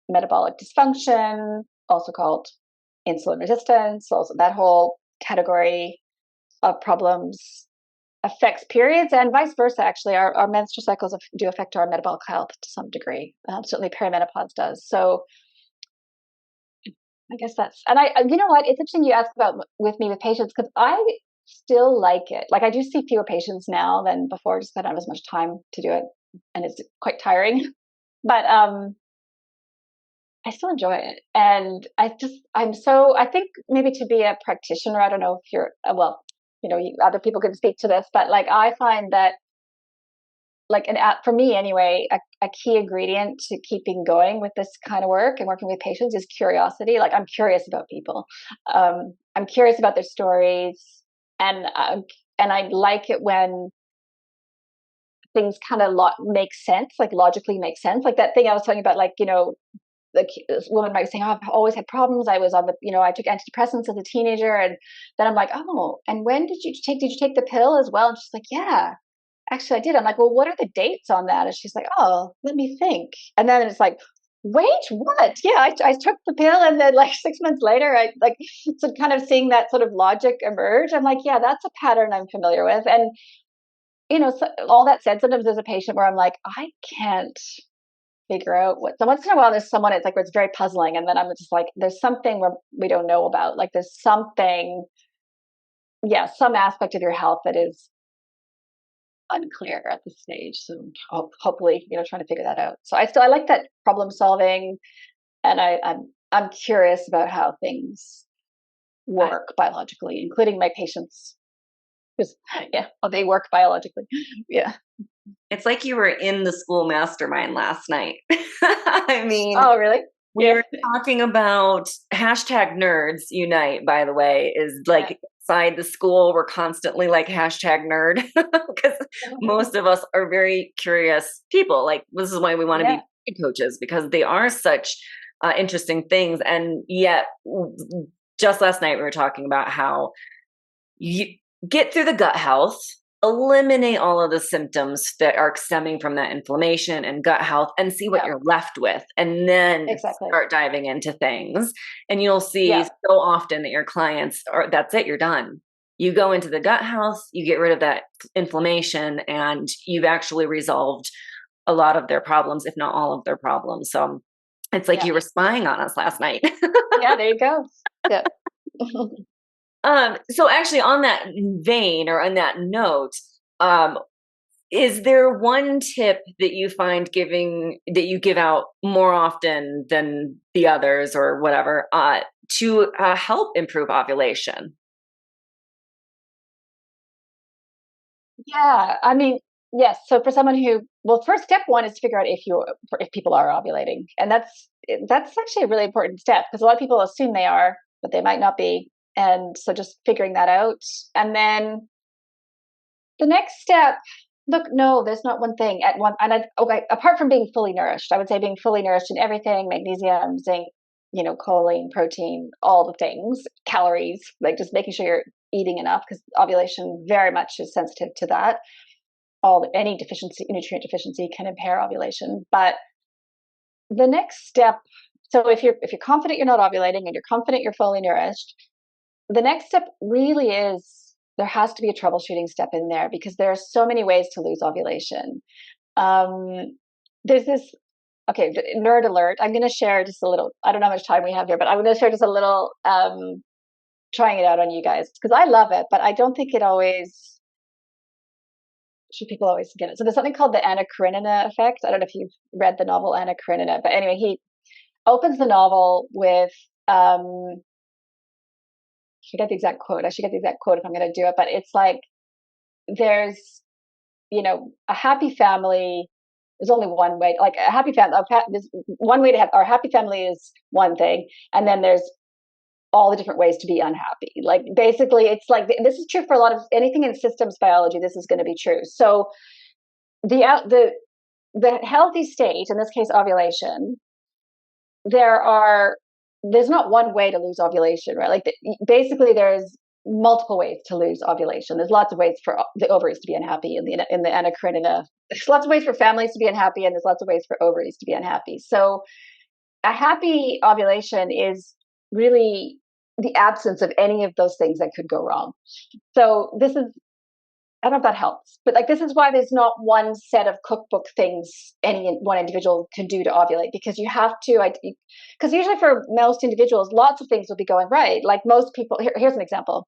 metabolic dysfunction, also called insulin resistance, also that whole category of problems affects periods, and vice versa. Actually, our menstrual cycles do affect our metabolic health to some degree. Certainly perimenopause does. So I guess that's, and you know what, it's interesting you ask about with patients, because I still like it. Like I do see fewer patients now than before, just because I don't have as much time to do it, and it's quite tiring. But I still enjoy it. And I think maybe to be a practitioner, I don't know if you're, other people can speak to this, but like, I find that, like, for me anyway, a key ingredient to keeping going with this kind of work and working with patients is curiosity. Like, I'm curious about people. I'm curious about their stories. And I like it when things kind of make sense, like logically make sense. Like that thing I was talking about, like, this woman might be saying, oh, I've always had problems. I was on I took antidepressants as a teenager. And then I'm like, oh, and when did you take the pill as well? And she's like, yeah, actually I did. I'm like, well, what are the dates on that? And she's like, oh, let me think. And then it's like, wait, what? Yeah, I took the pill. And then like 6 months later, I like, so kind of seeing that sort of logic emerge. I'm like, yeah, that's a pattern I'm familiar with. And, so all that said, sometimes there's a patient where I'm like, I can't figure out what. So once in a while there's someone, it's like, where it's very puzzling, and then I'm just like, there's something where we don't know about, like there's something, some aspect of your health that is unclear at this stage. So hopefully trying to figure that out. So I like that problem solving, and I'm curious about how things work biologically, including my patients, because how they work biologically. It's like you were in the school mastermind last night. I mean, oh, really? We were talking about #nerds unite, by the way, is like inside the school, we're constantly like #nerd, because most of us are very curious people. Like, this is why we want to be coaches, because they are such interesting things. And yet just last night we were talking about how you get through the gut health eliminate all of the symptoms that are stemming from that inflammation and gut health and see what you're left with, and then start diving into things. And you'll see so often that your clients are, that's it, you're done. You go into the gut health, you get rid of that inflammation, and you've actually resolved a lot of their problems, if not all of their problems. So it's like you were spying on us last night. Yeah, there you go. Yeah. So actually on that vein, or on that note, is there one tip that you find that you give out more often than the others, or whatever, to help improve ovulation? Yeah, I mean, yes. So for someone who, well, first step one is to figure out if people are ovulating, and that's actually a really important step, because a lot of people assume they are, but they might not be, and so just figuring that out, and then the next step. Look, no, there's not one thing at one. And apart from being fully nourished, I would say being fully nourished in everything: magnesium, zinc, choline, protein, all the things, calories, like just making sure you're eating enough, because ovulation very much is sensitive to that. Any nutrient deficiency can impair ovulation. But the next step, so if you're confident you're not ovulating and you're confident you're fully nourished, the next step really is, there has to be a troubleshooting step in there, because there are so many ways to lose ovulation. There's this, okay, nerd alert. I'm going to share just a little, I don't know how much time we have here, but I'm going to share just a little, trying it out on you guys, because I love it, but I don't think people always get it. So there's something called the Anna Karenina effect. I don't know if you've read the novel Anna Karenina, but anyway, he opens the novel with, I should get the exact quote if I'm going to do it, but it's like, there's, a happy family, there's only one way, like a happy family, there's one way to have, our happy family is one thing, and then there's all the different ways to be unhappy. Like basically, it's like, this is true for a lot of anything in systems biology. This is going to be true. So the healthy state, in this case ovulation, there's not one way to lose ovulation, right? Like basically there's multiple ways to lose ovulation. There's lots of ways for the ovaries to be unhappy in the Anna Karenina. There's lots of ways for families to be unhappy, and there's lots of ways for ovaries to be unhappy. So a happy ovulation is really the absence of any of those things that could go wrong. So this is, I don't know if that helps, but like, this is why there's not one set of cookbook things any one individual can do to ovulate, because you have to, because usually for most individuals, lots of things will be going right. Like most people, here's an example.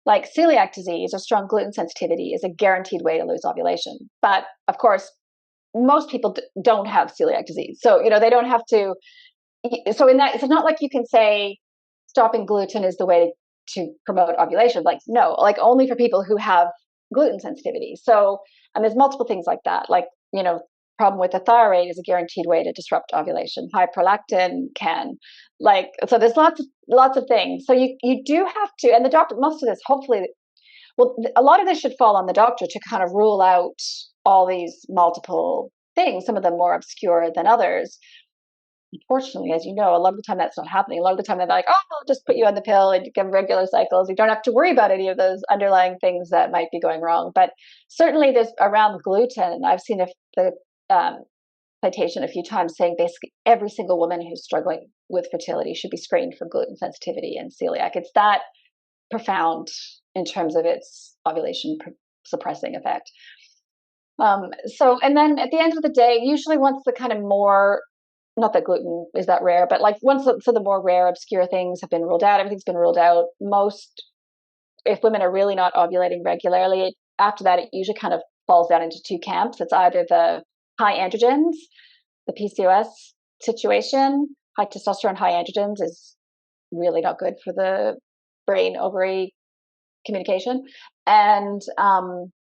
Like celiac disease or strong gluten sensitivity is a guaranteed way to lose ovulation. But of course, most people don't have celiac disease. So, they don't have to, so in that, it's not like you can say stopping gluten is the way to promote ovulation. Like, no, like only for people who have gluten sensitivity. So, and there's multiple things like that. Like, problem with the thyroid is a guaranteed way to disrupt ovulation. High prolactin can, like, so there's lots of things. So you do have to, and the doctor, most of this, hopefully, well, a lot of this should fall on the doctor to kind of rule out all these multiple things, some of them more obscure than others. Unfortunately, as you know, a lot of the time that's not happening. A lot of the time they're like, oh, I'll just put you on the pill and you get regular cycles. You don't have to worry about any of those underlying things that might be going wrong. But certainly there's around gluten. I've seen the citation a few times saying basically every single woman who's struggling with fertility should be screened for gluten sensitivity and celiac. It's that profound in terms of its ovulation suppressing effect. So, and then at the end of the day, usually once the kind of more, not that gluten is that rare, but like once the more rare, obscure things have been ruled out, everything's been ruled out. If women are really not ovulating regularly, after that, it usually kind of falls down into two camps. It's either the high androgens, the PCOS situation. High testosterone, high androgens is really not good for the brain ovary communication, and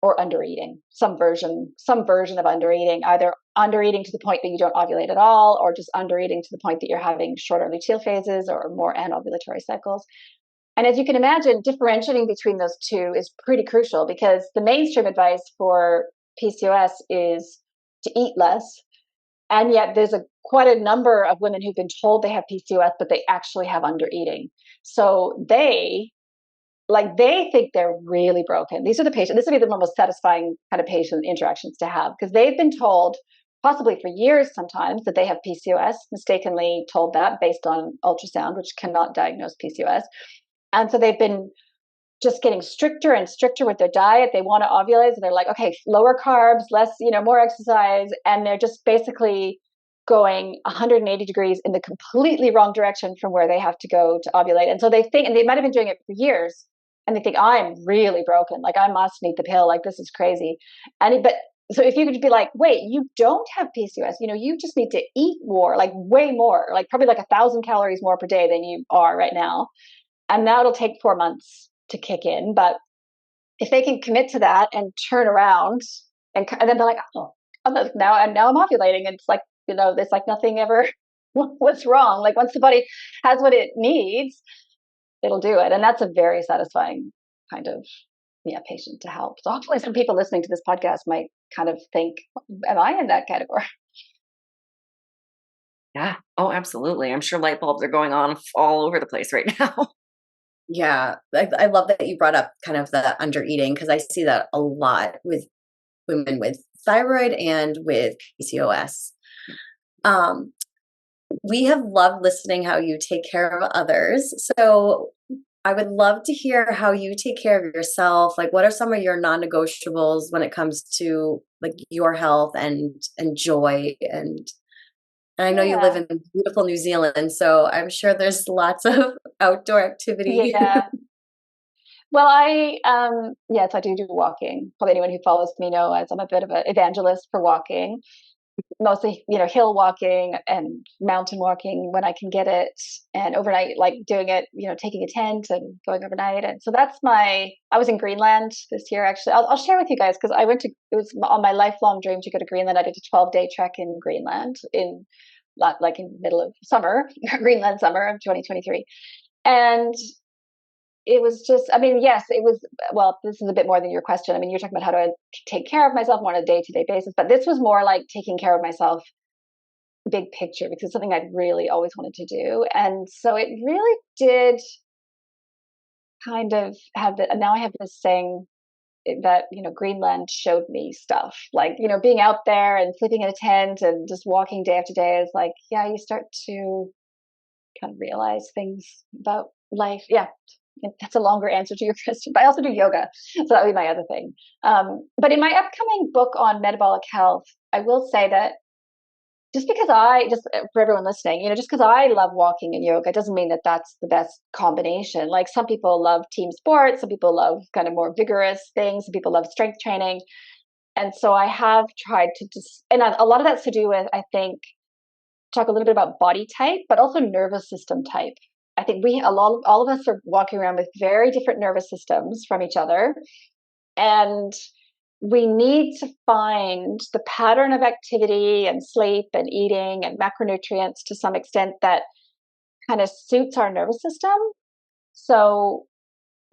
or undereating, some version of undereating, either undereating to the point that you don't ovulate at all, or just undereating to the point that you're having shorter luteal phases or more anovulatory cycles. And as you can imagine, differentiating between those two is pretty crucial, because the mainstream advice for PCOS is to eat less. And yet there's quite a number of women who've been told they have PCOS, but they actually have undereating. So they like they think they're really broken. These are the patients. This would be the most satisfying kind of patient interactions to have, because they've been told, possibly for years sometimes, that they have PCOS, mistakenly told that based on ultrasound, which cannot diagnose PCOS. And so they've been just getting stricter and stricter with their diet. They want to ovulate, so they're like, okay, lower carbs, less, more exercise, and they're just basically going 180 degrees in the completely wrong direction from where they have to go to ovulate. And so they think, and they might have been doing it for years, and they think, I'm really broken, like I must need the pill, like this is crazy. But so if you could be like, wait, you don't have PCOS, you just need to eat more, like way more, like probably like 1,000 calories more per day than you are right now, and that'll take 4 months to kick in. But if they can commit to that and turn around, and then they're like, oh, now I'm ovulating, and it's like, there's like nothing ever was wrong. Like once the body has what it needs, it'll do it. And that's a very satisfying kind of patient to help. So hopefully some people listening to this podcast might kind of think, am I in that category? Yeah. Oh, absolutely. I'm sure light bulbs are going on all over the place right now. Yeah. I love that you brought up kind of the under eating, because I see that a lot with women with thyroid and with PCOS. We have loved listening how you take care of others. So I would love to hear how you take care of yourself. Like, what are some of your non-negotiables when it comes to like your health and joy? And I know you live in beautiful New Zealand, so I'm sure there's lots of outdoor activity. Yeah. Well, yes, I do walking. Probably anyone who follows me knows I'm a bit of an evangelist for walking. Mostly, hill walking and mountain walking when I can get it, and overnight, like doing it, taking a tent and going overnight. And so I was in Greenland this year, actually. I'll share with you guys, because it was on my lifelong dream to go to Greenland. I did a 12-day trek in Greenland in middle of summer, Greenland summer of 2023. And it was just, yes, it was, well, this is a bit more than your question. You're talking about how to take care of myself more on a day-to-day basis, but this was more like taking care of myself big picture, because it's something I'd really always wanted to do. And so it really did kind of and now I have this saying that, Greenland showed me stuff, like, being out there and sleeping in a tent and just walking day after day is like, yeah, you start to kind of realize things about life. Yeah. That's a longer answer to your question, but I also do yoga. So that would be my other thing. But in my upcoming book on metabolic health, I will say that just for everyone listening, just because I love walking and yoga doesn't mean that that's the best combination. Like some people love team sports, some people love kind of more vigorous things, some people love strength training. And so I have tried to and a lot of that's to do with, I think, talk a little bit about body type, but also nervous system type. I think all of us are walking around with very different nervous systems from each other. And we need to find the pattern of activity and sleep and eating and macronutrients to some extent that kind of suits our nervous system. So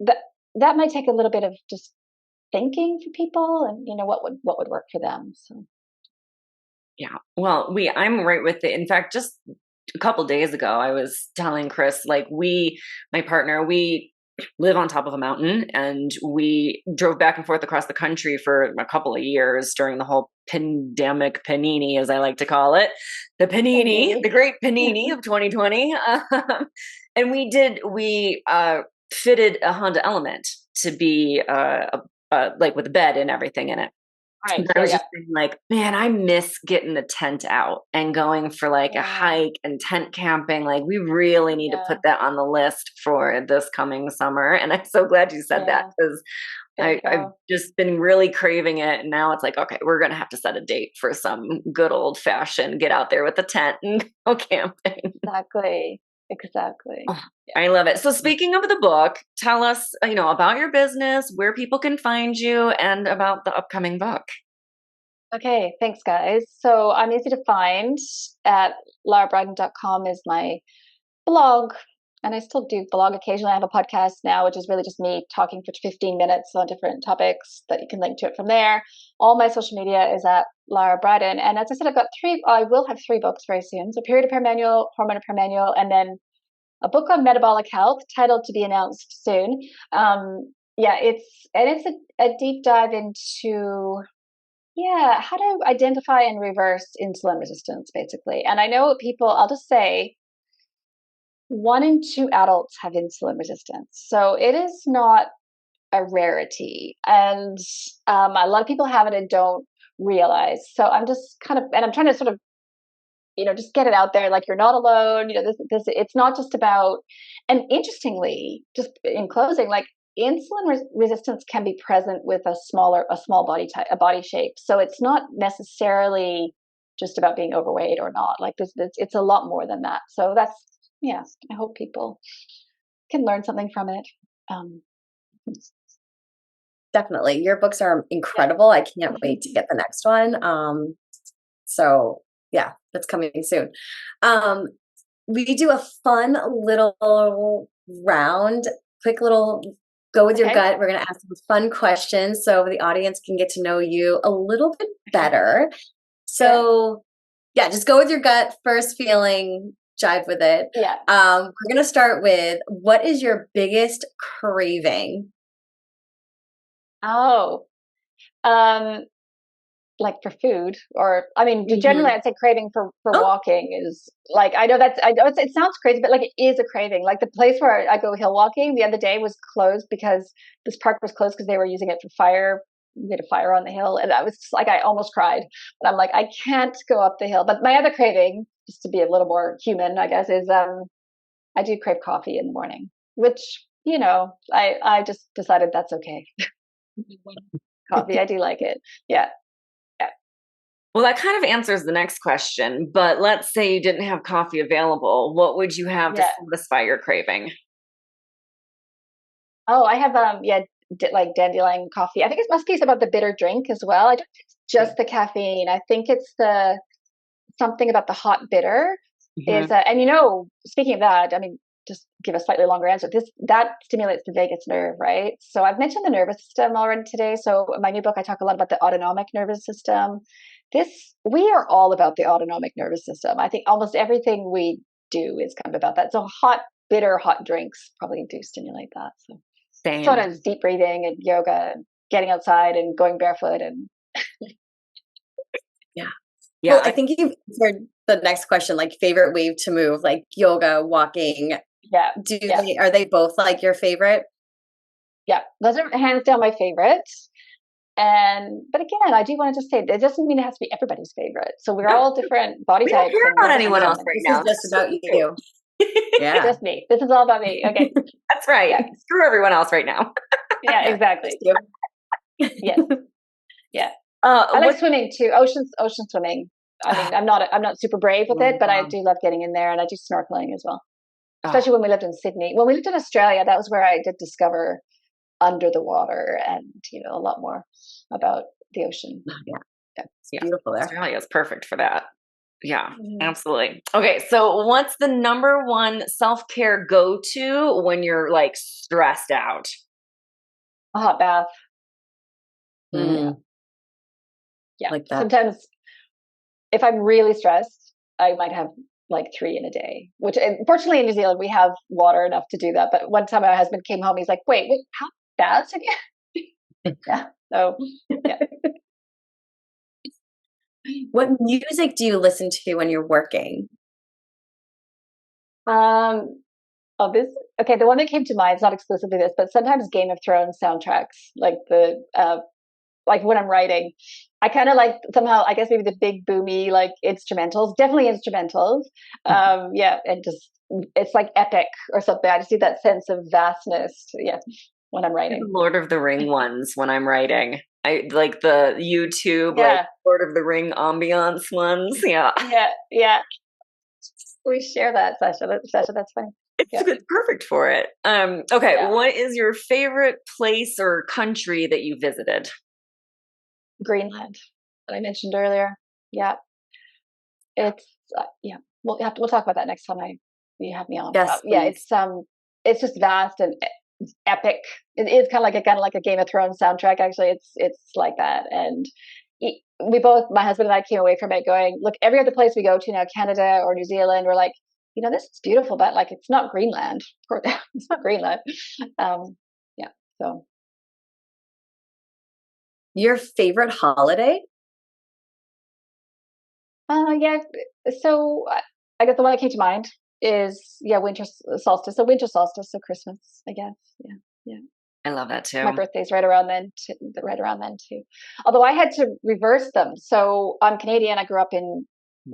that might take a little bit of just thinking for people, and what would work for them. So yeah. Well, I'm right with it. In fact, just a couple of days ago, I was telling Chris, like my partner, we live on top of a mountain, and we drove back and forth across the country for a couple of years during the whole pandemic panini, as I like to call it, the great panini of 2020. And we fitted a Honda Element to be like with a bed and everything in it. Right. I was just thinking, like, man, I miss getting the tent out and going for like a hike and tent camping. Like, we really need to put that on the list for this coming summer. And I'm so glad you said that, because I've just been really craving it. And now it's like, okay, we're going to have to set a date for some good old fashioned get out there with the tent and go camping. Exactly. Oh, I love it. So speaking of the book, tell us, about your business, where people can find you, and about the upcoming book. Okay, thanks guys. So I'm easy to find at larabriden.com is my blog. And I still do blog occasionally. I have a podcast now, which is really just me talking for 15 minutes on different topics that you can link to it from there. All my social media is at Lara Briden. And as I said, I will have 3 books very soon. So Period Repair Manual, Hormone Repair Manual, and then a book on metabolic health, titled to be announced soon. It's a deep dive into how to identify and reverse insulin resistance, basically. And I know people, I'll just say, 1 in 2 adults have insulin resistance, so it is not a rarity, and a lot of people have it and don't realize. So I'm just I'm trying to sort of, just get it out there, like, you're not alone. This it's not just about. And interestingly, just in closing, like, insulin resistance can be present with a small body type, a body shape. So it's not necessarily just about being overweight or not. Like, it's a lot more than that. So that's, I hope people can learn something from it. Definitely. Your books are incredible. I can't wait to get the next one. So yeah, that's coming soon. We do a fun little round, quick little go with your gut. We're going to ask some fun questions so the audience can get to know you a little bit better. So just go with your gut, first feeling, jive with it. Yeah. We're going to start with, what is your biggest craving? Like, for food, or generally I'd say craving for walking is, like, I know it sounds crazy, but, like, it is a craving. Like, the place where I go hill walking the other day was closed because this park was closed because they were using it for fire. We had a fire on the hill, and I was just, like, I almost cried. But I'm like, I can't go up the hill. But my other craving, just to be a little more human, I guess, is I do crave coffee in the morning, which, I just decided that's okay. Coffee, I do like it. Yeah. Well, that kind of answers the next question, but let's say you didn't have coffee available. What would you have to satisfy your craving? Oh, I have, like dandelion coffee. I think it must be about the bitter drink as well. I don't think it's just the caffeine. I think it's something about the hot bitter is, and speaking of that, just give a slightly longer answer. That stimulates the vagus nerve, right? So I've mentioned the nervous system already today. So in my new book, I talk a lot about the autonomic nervous system. We are all about the autonomic nervous system. I think almost everything we do is kind of about that. So bitter hot drinks probably do stimulate that. So sometimes deep breathing and yoga, and getting outside and going barefoot and yeah. Well, I think you've answered the next question, like favorite way to move, like yoga, walking. Yeah. Are they both like your favorite? Yeah, those are hands down my favorites. But again, I do want to just say, it doesn't mean it has to be everybody's favorite. So we're all different body types. We don't care about anyone else right now. This is just about you. Yeah. Just me. This is all about me. Okay. That's right. Yeah. Screw everyone else right now. Yeah, exactly. Yes. Yeah. I like swimming too. Ocean swimming. I'm not super brave with it, but I do love getting in there, and I do snorkeling as well. Especially when we lived in Sydney. When we lived in Australia, that was where I did discover under the water and a lot more about the ocean. It's beautiful there. Australia is perfect for that. Absolutely. Okay, so what's the number one self-care go-to when you're, like, stressed out? A hot bath. Yeah, like that. Sometimes if I'm really stressed, I might have like 3 in a day, which, unfortunately, in New Zealand we have water enough to do that. But one time my husband came home, he's like, wait, how baths again? So what music do you listen to when you're working? The one that came to mind is not exclusively this, but sometimes Game of Thrones soundtracks, like like when I'm writing, I kind of like, somehow, I guess maybe the big boomy, like, instrumentals, definitely instrumentals. And just, it's like epic or something. I just need that sense of vastness. When I'm writing. The Lord of the Ring ones when I'm writing. I like the YouTube, like Lord of the Ring ambiance ones. Yeah. We share that, Sasha. That's funny. It's perfect for it. Okay. What is your favorite place or country that you visited? Greenland, that I mentioned earlier. Yeah. It's we'll talk about that next time you have me on. Yes, it's just vast and epic. It is kind of like a Game of Thrones soundtrack. Actually, it's like that. And my husband and I came away from it going, look, every other place we go to now, Canada or New Zealand, we're like, this is beautiful, but like, it's not Greenland. It's not Greenland. Yeah. So. Your favorite holiday? Yeah. So I guess the one that came to mind is winter solstice. So winter solstice, so Christmas, I guess. Yeah. Yeah. I love that too. My birthday's right around then too. Although I had to reverse them. So I'm Canadian. I grew up in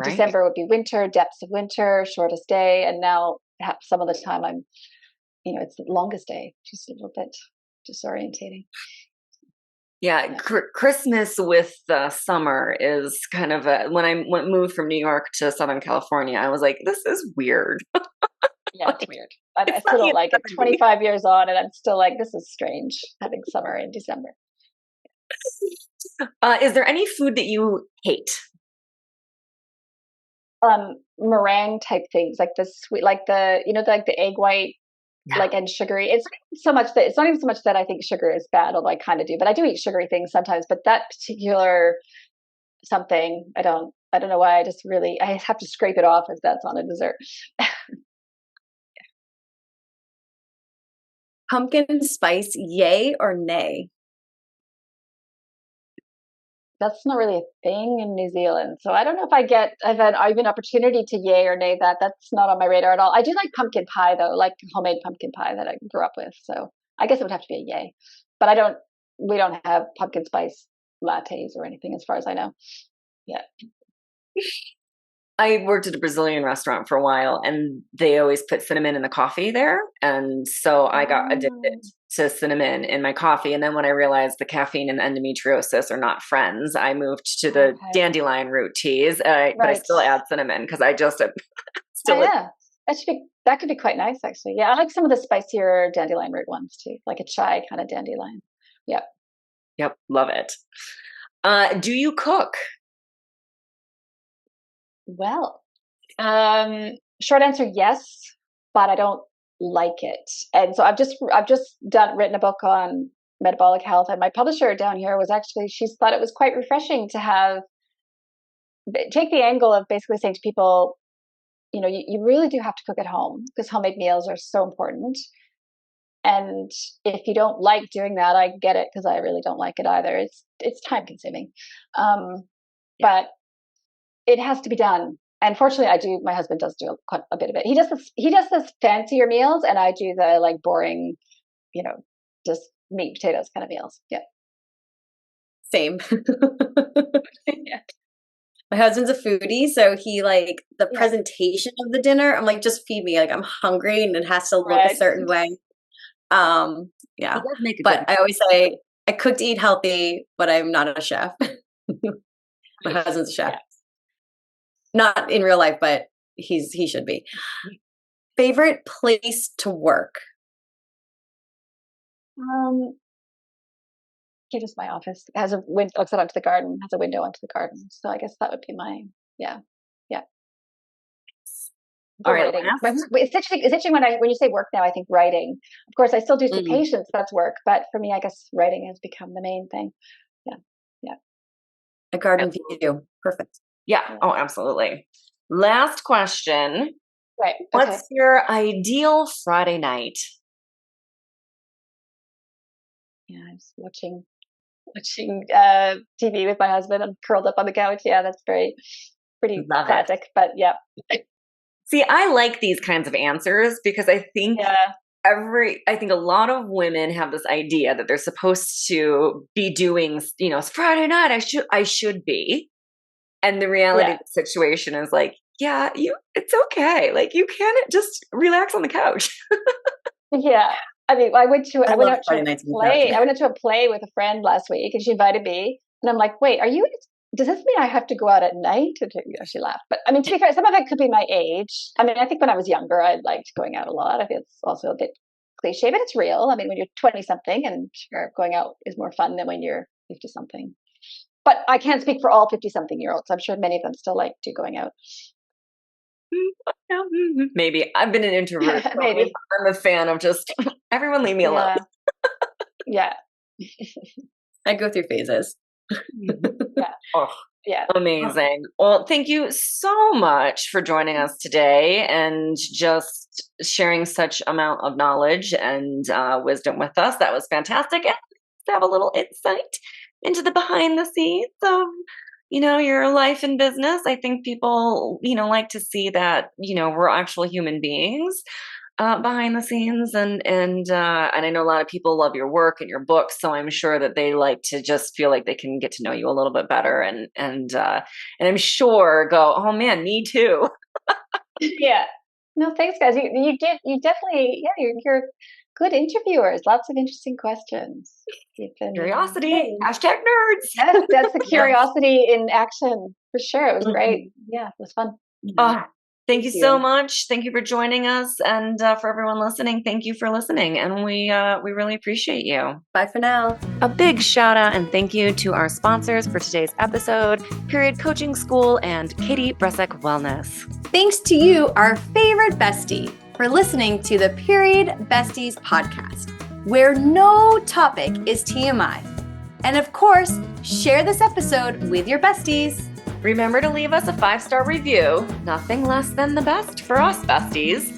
December would be winter, depths of winter, shortest day, and now some of the time I'm, it's the longest day, just a little bit disorientating. Yeah, Christmas with summer is kind of when I moved from New York to Southern California, I was like, this is weird. Yeah, it's weird. I still don't like it. 25 years on, and I'm still like, this is strange having summer in December. Is there any food that you hate? Meringue type things, like the sweet, like the egg white, like, and sugary. It's not even so much that I think sugar is bad, although I kind of do, but I do eat sugary things sometimes. But that particular something, I don't know why. I have to scrape it off if that's on a dessert. Pumpkin spice, yay or nay? That's not really a thing in New Zealand. So I don't know if I've had an opportunity to yay or nay that. That's not on my radar at all. I do like pumpkin pie though, like homemade pumpkin pie that I grew up with. So I guess it would have to be a yay. But we don't have pumpkin spice lattes or anything as far as I know. Yeah. I worked at a Brazilian restaurant for a while, and they always put cinnamon in the coffee there. And so I got addicted to cinnamon in my coffee. And then when I realized the caffeine and endometriosis are not friends, I moved to the dandelion root teas. But I still add cinnamon because I just still. Yeah, that could be quite nice, actually. Yeah, I like some of the spicier dandelion root ones too, like a chai kind of dandelion. Yep. Yep, love it. Do you cook? Well, short answer, yes, but I don't like it. And so I've just written a book on metabolic health, and my publisher down here she's thought it was quite refreshing to take the angle of basically saying to people, you really do have to cook at home because homemade meals are so important. And if you don't like doing that, I get it, because I really don't like it either. It's time consuming. But it has to be done. And fortunately, my husband does do quite a bit of it. He does this fancier meals, and I do the like boring, just meat, potatoes kind of meals. Yeah. Same. Yeah. My husband's a foodie, so he the presentation of the dinner, I'm like, just feed me. Like, I'm hungry and it has to look a certain way. Yeah. But I always say I cook to eat healthy, but I'm not a chef. My husband's a chef. Yeah. Not in real life, but he should be. Favorite place to work? Just my office. It has a window, looks out onto the garden, has a window onto the garden. So I guess that would be yeah. All right. It's interesting when you say work now, I think writing. Of course, I still do see patients, that's work. But for me, I guess writing has become the main thing. Yeah. Yeah. A garden view. Perfect. Yeah. Oh, absolutely. Last question. Right. Okay. What's your ideal Friday night? Yeah, I was watching TV with my husband. I'm curled up on the couch. Yeah, that's pretty classic. But yeah. See, I like these kinds of answers because I think I think a lot of women have this idea that they're supposed to be doing, it's Friday night, I should be. And the reality of the situation is like, it's okay. Like, you can just relax on the couch. Yeah. I mean, I went to a play with a friend last week, and she invited me, and I'm like, wait, does this mean I have to go out at night? And she laughed. But I mean, to be fair, some of it could be my age. I mean, I think when I was younger, I liked going out a lot. I think it's also a bit cliche, but it's real. I mean, when you're 20 something, and sure, going out is more fun than when you're 50 something. But I can't speak for all 50-something-year-olds. I'm sure many of them still like to going out. Maybe. I've been an introvert. Maybe. I'm a fan of just everyone leave me alone. Yeah. I go through phases. Yeah. Oh, Yeah. Amazing. Well, thank you so much for joining us today and just sharing such amount of knowledge and wisdom with us. That was fantastic. And to have a little insight into the behind the scenes of, your life and business. I think people, like to see that, we're actual human beings behind the scenes, and I know a lot of people love your work and your books, so I'm sure that they like to just feel like they can get to know you a little bit better, and I'm sure go, oh man, me too. Yeah. No, thanks, guys. You definitely, you're good interviewers. Lots of interesting questions. Curiosity, hashtag nerds. That's the curiosity in action for sure. It was great. Yeah, it was fun. Thank you so much. Thank you for joining us, and for everyone listening, thank you for listening, and we really appreciate you. Bye for now. A big shout out and thank you to our sponsors for today's episode, Period Coaching School and Katie Bresek Wellness. Thanks to you, our favorite bestie, for listening to the Period Besties podcast, where no topic is TMI. And of course, share this episode with your besties. Remember to leave us a 5-star review, nothing less than the best for us besties,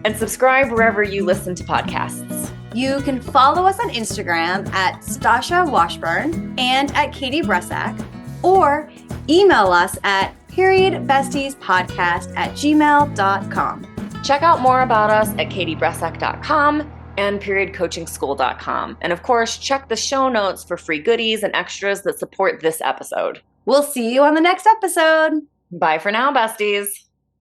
and subscribe wherever you listen to podcasts. You can follow us on Instagram at Stasha Washburn and at Katie Bresek, or email us at periodbestiespodcast@gmail.com. Check out more about us at katiebresek.com and periodcoachingschool.com. And of course, check the show notes for free goodies and extras that support this episode. We'll see you on the next episode. Bye for now, besties.